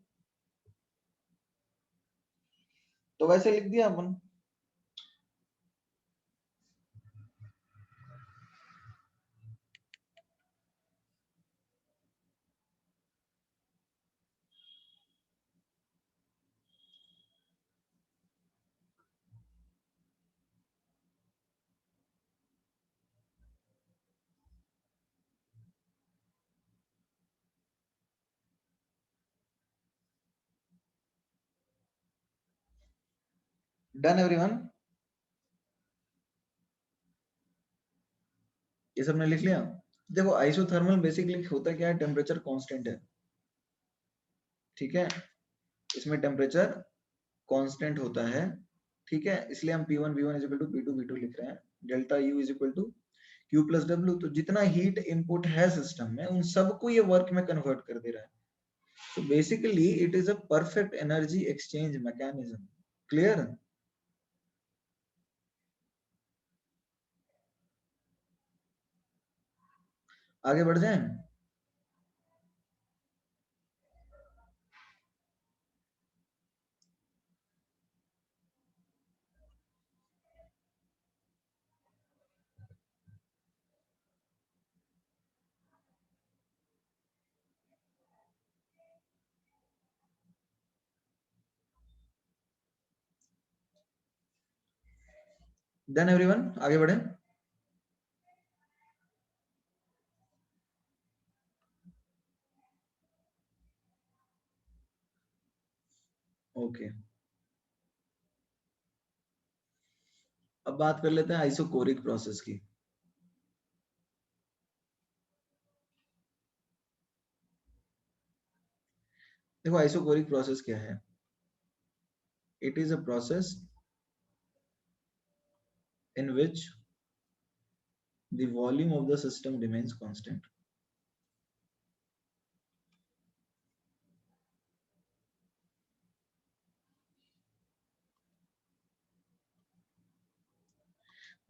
तो वैसे लिख दिया अपन। डन एवरीवन, ये सबने लिख लिया। देखो आइसोथर्मल बेसिकली होता क्या है, टेम्परेचर कांस्टेंट है, ठीक है? इसमें टेम्परेचर कांस्टेंट होता है, ठीक है? इसलिए हम P1 V1 is equal to P2 V2 लिख रहे हैं। Delta U is equal to Q plus W, तो जितना हीट इनपुट है सिस्टम में उन सबको ये वर्क में कन्वर्ट कर दे रहा है। So basically it is a perfect energy exchange mechanism. Clear? आगे बढ़ जाएं? डन एवरीवन, आगे बढ़े। ओके, अब बात कर लेते हैं आइसोकोरिक प्रोसेस की। देखो आइसोकोरिक प्रोसेस क्या है? It is a process in which the volume of the system remains constant.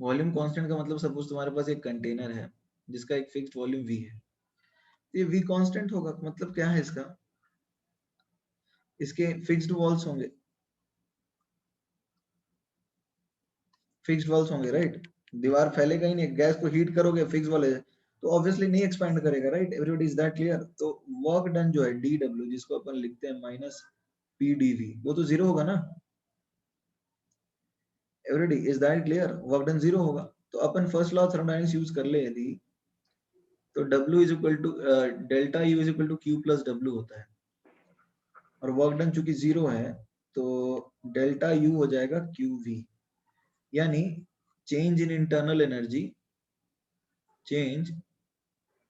Volume constant का मतलब सपोज तुम्हारे पास एक कंटेनर है जिसका एक फिक्स्ड वॉल्यूम v है, ये v कांस्टेंट होगा, मतलब क्या है इसका, इसके फिक्स्ड वॉल्स होंगे, फिक्स्ड वॉल्स होंगे, राइट। दीवार फैलेगा ही नहीं, गैस को हीट करोगे फिक्स वॉल है तो ऑब्वियसली नहीं एक्सपैंड करेगा, right. Everybody is that clear. तो वर्क डन जो है dw, जिसको अपन लिखते हैं माइनस pdv, वो तो जीरो होगा ना। Everybody is that clear, work done zero होगा। तो अपन first law of thermodynamics use कर ले यदि, तो W is equal to delta U is equal to Q plus W होता है, और वर्क डन चूंकि जीरो है तो डेल्टा U हो जाएगा QV, यानी change in internal energy, change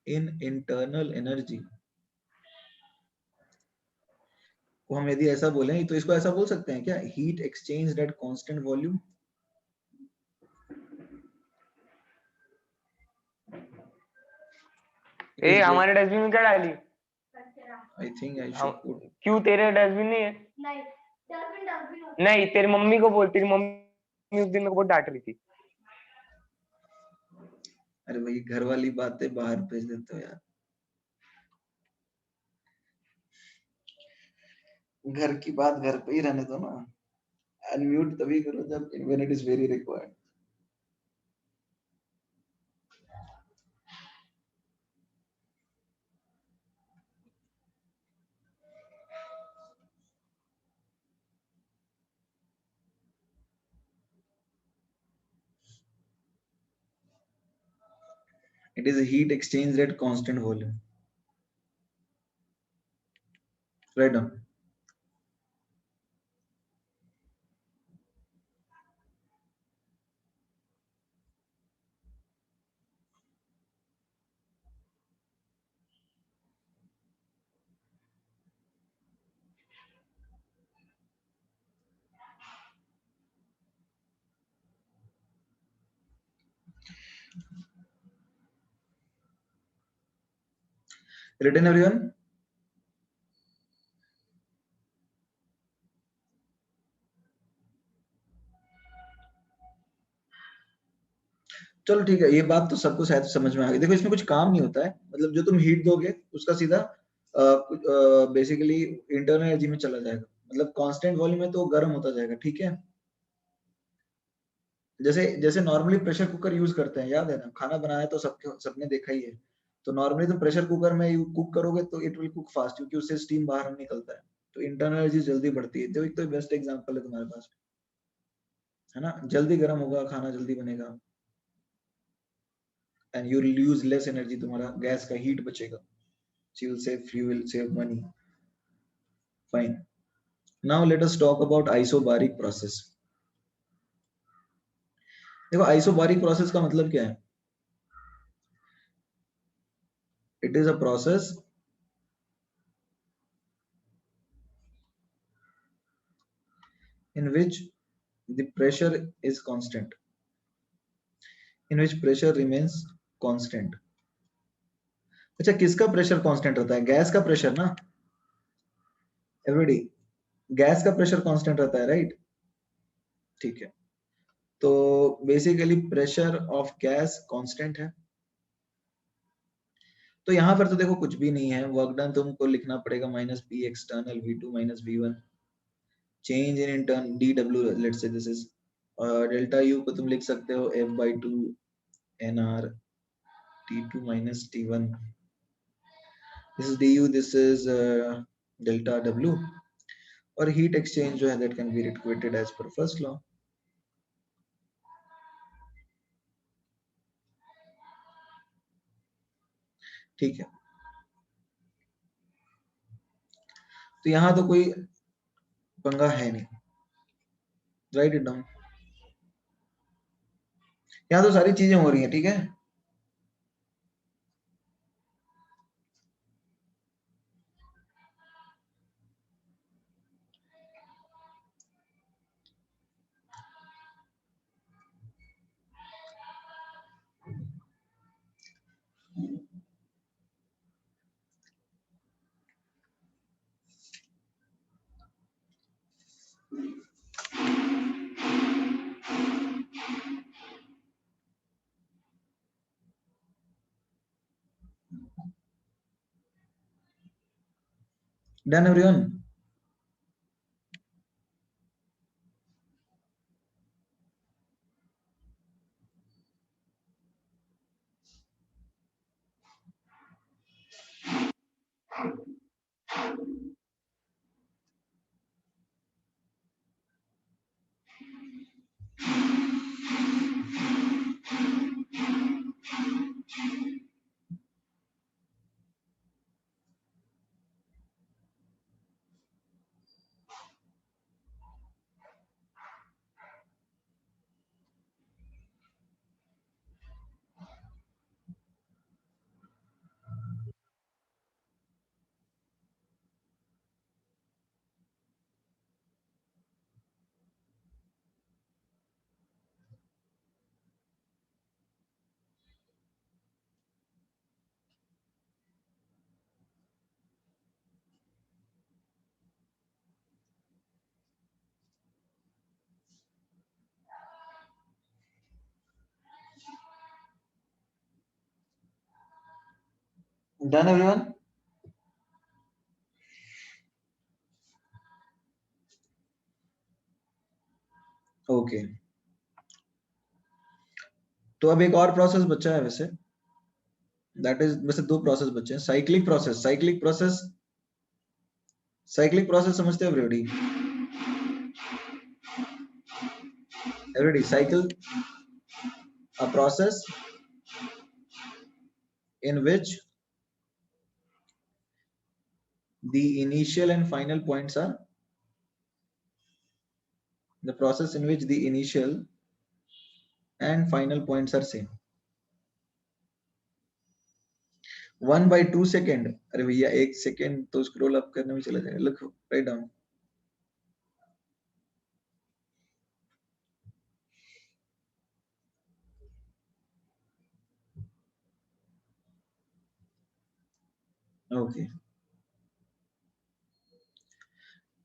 in internal energy को हम यदि ऐसा बोलें तो इसको ऐसा बोल सकते हैं क्या, heat exchange at constant volume. ए हमारे डस्टबिन में क्या डाली? I think I should put, क्यों तेरे डस्टबिन नहीं है? नहीं डस्टबिन नहीं, तेरी मम्मी को बोल, तेरी मम्मी उस दिन मेरे को बहुत डांट रही थी। अरे भाई घर वाली बातें बाहर भेज देते हो यार, घर की बात घर पे ही रहने दो ना। अनम्यूट तभी करो जब when it is very required. It is a heat exchanged at constant volume. Right down. Written everyone? चलो ठीक है, ये बात तो सबको शायद समझ में आ गई। देखो इसमें कुछ काम नहीं होता है, मतलब जो तुम हीट दोगे उसका सीधा बेसिकली इंटरनल एनर्जी में चला जाएगा, मतलब कांस्टेंट वॉल्यूम में तो गर्म होता जाएगा, ठीक है। जैसे जैसे नॉर्मली प्रेशर कुकर यूज करते हैं, याद है ना, खाना बनाया तो सबने देखा ही है। तो नॉर्मली तुम प्रेशर कुकर में कुक करोगे तो इट विल कुक फास्ट, क्योंकि उससे स्टीम बाहर निकलता है, तो इंटरनल एनर्जी जल्दी बढ़ती है। तो एक तो बेस्ट एग्जांपल है तुम्हारे पास, है ना, जल्दी गर्म होगा, खाना जल्दी बनेगा, and you will use less energy, तुम्हारा गैस का हीट बचेगा, so you will save fuel, save money. Fine. Now let us talk about isobaric process. देखो isobaric process का मतलब क्या है, it is a process in which the pressure is constant, in which pressure remains constant. अच्छा, किसका प्रेशर कांस्टेंट रहता है, गैस का प्रेशर ना, एवरीबॉडी, गैस का प्रेशर कांस्टेंट रहता है, राइट। ठीक है, तो basically pressure of gas constant है। तो यहाँ पर तो देखो कुछ भी नहीं है, वर्क डन तुमको लिखना पड़ेगा minus P external V2 minus V1, change in internal dw, let's say this is, delta U को तुम लिख सकते हो F/2 nr T2 minus T1, this is du, this is delta W, और हीट एक्सचेंज जो है that can be equated as per first law. ठीक है, तो यहाँ तो कोई पंगा है नहीं, राइट इट डाउन। यहाँ तो सारी चीजें हो रही हैं, ठीक है। Done everyone? Done everyone? Okay, तो अब एक और प्रोसेस बचा है वैसे, दैट इज, वैसे दो प्रोसेस बचे हैं। Cyclic process, cyclic process, cyclic process समझते हो everybody? Everybody, cycle a process in which the initial and final points are, the process in which the initial and final points are same. 1/2 second, अरे भैया 1 सेकेंड तो स्क्रॉल अप करने में चला जाएगा। Look, write down. Okay,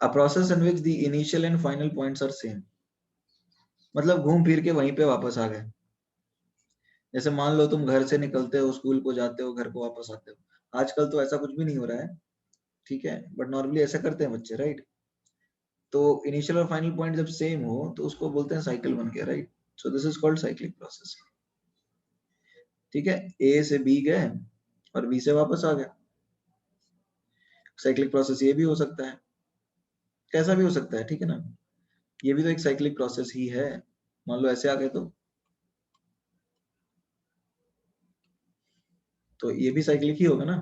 a process in which the initial and final points are same, मतलब घूम फिर के वहीं पे वापस आ गए। जैसे मान लो तुम घर से निकलते हो, स्कूल को जाते हो, घर को वापस आते हो। आजकल तो ऐसा कुछ भी नहीं हो रहा है, ठीक है, बट नॉर्मली ऐसा करते हैं बच्चे, राइट? तो इनिशियल और फाइनल पॉइंट जब सेम हो तो उसको बोलते हैं साइकिल बन गया, right? So this is called cyclic process. ठीक है, ए से बी गए और बी से वापस आ गए। साइक्लिक प्रोसेस ये भी हो सकता है, कैसा भी हो सकता है, ठीक है ना? ये भी तो एक साइक्लिक प्रोसेस ही है। मान लो ऐसे आ गए तो ये भी साइक्लिक ही होगा ना,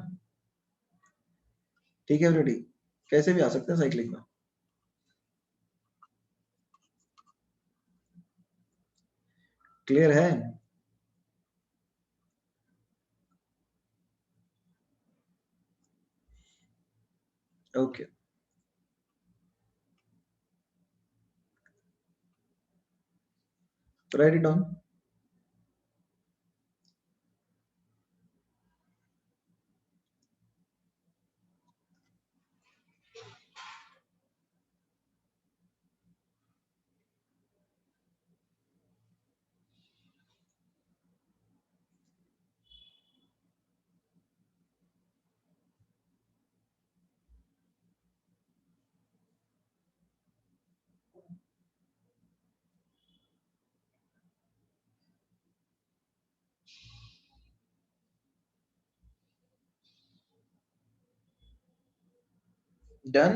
ठीक है ऑलरेडी? कैसे भी आ सकते हैं साइक्लिक में। क्लियर है? ओके, तो write it down. Done.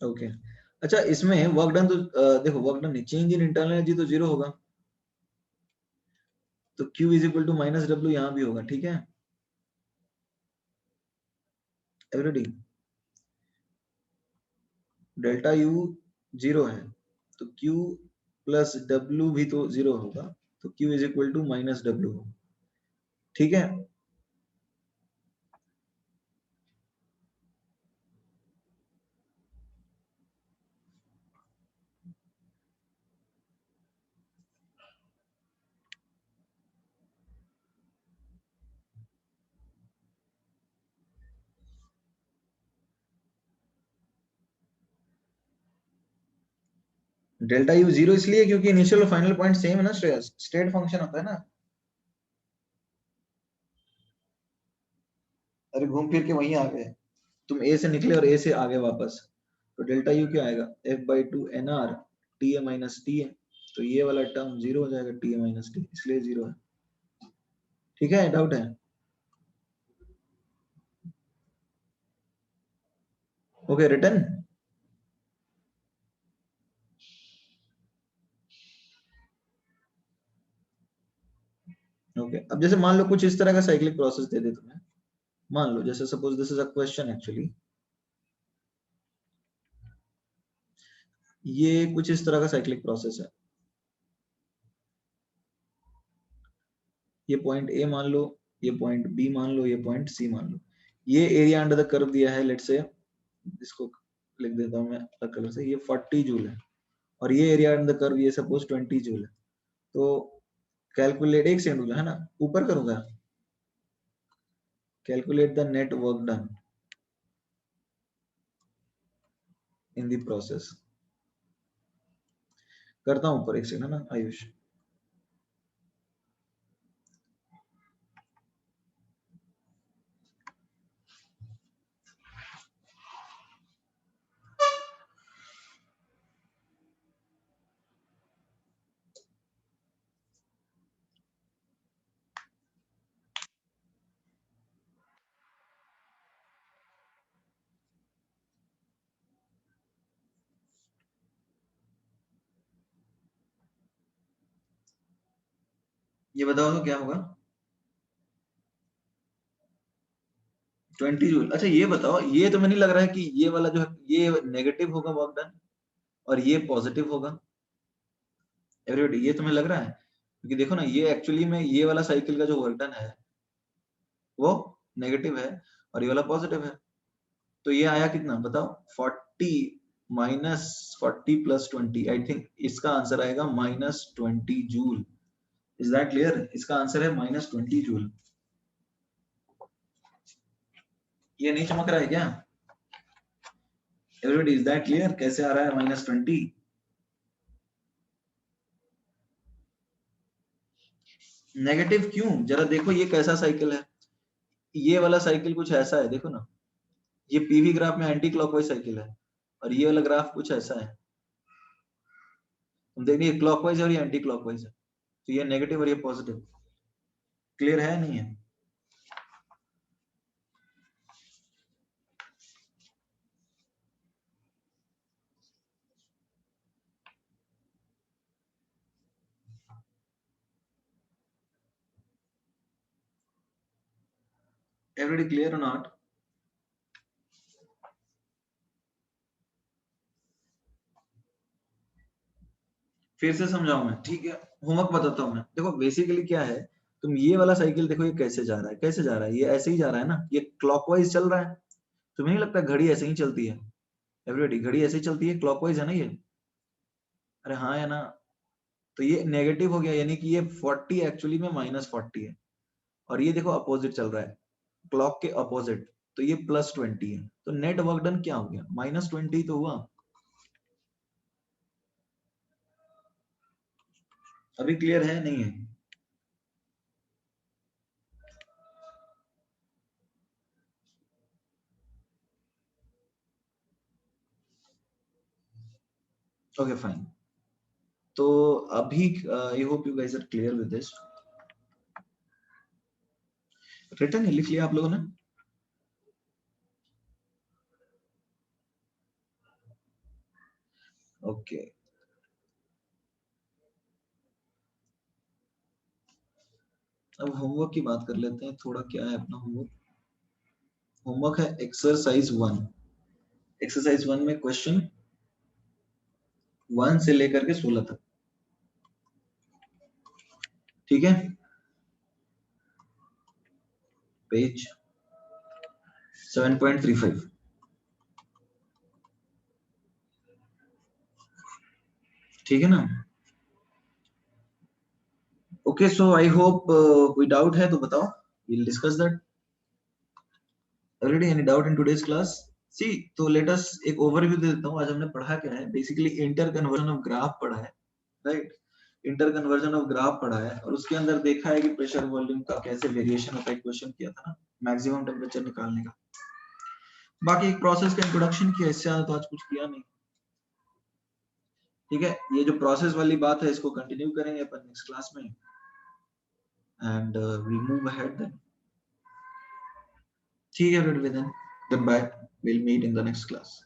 Okay, अच्छा इसमें वर्क डन तो देखो, वर्क डन नहीं, चेंज इन इंटरनल एनर्जी तो जीरो होगा, तो Q is equal to minus W यहाँ भी होगा, ठीक है एवरीबॉडी? डेल्टा U जीरो है तो Q प्लस W भी तो जीरो होगा, तो Q is equal to minus W, ठीक है? डेल्टा U जीरो इसलिए क्योंकि इनिशियल और फाइनल पॉइंट सेम है ना श्रेयस, स्टेट फंक्शन होता है ना। अरे घूम फिर के वहीं आ गए, तुम ए से निकले और ए से आ गए वापस, तो डेल्टा यू क्या आएगा, f/2 nr TA minus T है, तो ये वाला टर्म जीरो हो जाएगा, TA माइनस टी, इसलिए जीरो है। ठीक है, डाउट है? Okay, return. ओके, अब जैसे मान लो कुछ इस तरह का साइक्लिक प्रोसेस दे दे तुम्हें, मान लो जैसे suppose this is a question actually, ये कुछ इस तरह का साइक्लिक प्रोसेस है, ये पॉइंट ए मान लो, ये पॉइंट बी मान लो, ये पॉइंट सी मान लो, ये एरिया अंडर द कर्व दिया है, लेट्स से इसको लिख देता हूं मैं अलग कलर से, ये 40 जूल है, और ये एरिया अंडर द कर्व ये सपोज 20 जूल है। तो कैलकुलेट, एक सेकंड है ना, ऊपर करूंगा, calculate the net work done in the process, करता हूं ऊपर, एक सेकंड है ना आयुष। ये बताओ तो क्या होगा, 20 जूल। अच्छा ये बताओ, ये तो मैं नहीं लग रहा है कि ये वाला जो है ये नेगेटिव होगा वर्क डन और ये पॉजिटिव होगा, एवरीबॉडी ये तुम्हें लग रहा है? क्योंकि देखो ना, ये एक्चुअली में ये वाला साइकिल का जो वर्क डन है वो नेगेटिव है और ये वाला पॉजिटिव है, तो ये आया कितना बताओ, 40 माइनस 40 प्लस 20, आई थिंक इसका आंसर आएगा -20 जूल। Is that clear? इसका आंसर है -20 जूल। ये नहीं चमक रहा है क्या एवरीबॉडी? इज दैट क्लियर कैसे आ रहा है -20? नेगेटिव क्यों, जरा देखो ये कैसा साइकिल है, ये वाला साइकिल कुछ ऐसा है, देखो ना, ये पीवी ग्राफ में एंटी क्लॉकवाइज साइकिल है और ये वाला ग्राफ कुछ ऐसा है, तुम देखिए क्लॉकवाइज और ये एंटी क्लॉकवाइज है, तो ये नेगेटिव और ये पॉजिटिव। क्लियर है नहीं है? Everybody clear or not? फिर से समझाऊं मैं, ठीक है, होमवर्क बताता हूं मैं। देखो बेसिकली क्या है, तुम ये वाला साइकिल देखो, ये कैसे जा रहा है, कैसे जा रहा है, ये ऐसे ही जा रहा है ना, ये क्लॉकवाइज चल रहा है, तुम्हें नहीं लगता घड़ी ऐसे ही चलती है एवरीबॉडी? घड़ी ऐसे ही चलती है, क्लॉकवाइज है ना ये, अरे हाँ है ना, तो ये नेगेटिव हो गया, यानी कि ये 40 एक्चुअली में -40 है, और ये देखो अपोजिट चल रहा है, क्लॉक के अपोजिट, तो ये +20 है, तो नेट वर्क डन क्या हो गया, -20 तो हुआ। अभी क्लियर है नहीं है? ओके फाइन, तो अभी I hope you guys are clear with this. Return लिख लिया आप लोगों ने? ओके, अब होमवर्क की बात कर लेते हैं थोड़ा, क्या है अपना होमवर्क? होमवर्क है एक्सरसाइज 1। एक्सरसाइज 1 में क्वेश्चन 1 से लेकर के 16 तक, ठीक है, पेज 7.35, ठीक है ना? ओके, सो आई होप कोई डाउट है तो बताओ, we'll discuss that. Already any doubt in today's class? See, तो लेट अस एक ओवरव्यू दे देता हूँ, आज हमने पढ़ा क्या है, basically inter conversion of graph पढ़ा है, right? Inter conversion of graph पढ़ा है, और उसके अंदर देखा है कि प्रेशर वॉल्यूम का कैसे वेरिएशन होता है, क्वेश्चन किया था ना, मैक्सिमम टेम्परेचर निकालने का। बाकी एक प्रोसेस का इंट्रोडक्शन किया, इससे ज्यादा तो आज कुछ किया नहीं। ठीक है, ये जो प्रोसेस वाली बात है इसको कंटिन्यू करेंगे अपन नेक्स्ट क्लास में, and we move ahead then. ठीक है, then bye, will meet in the next class.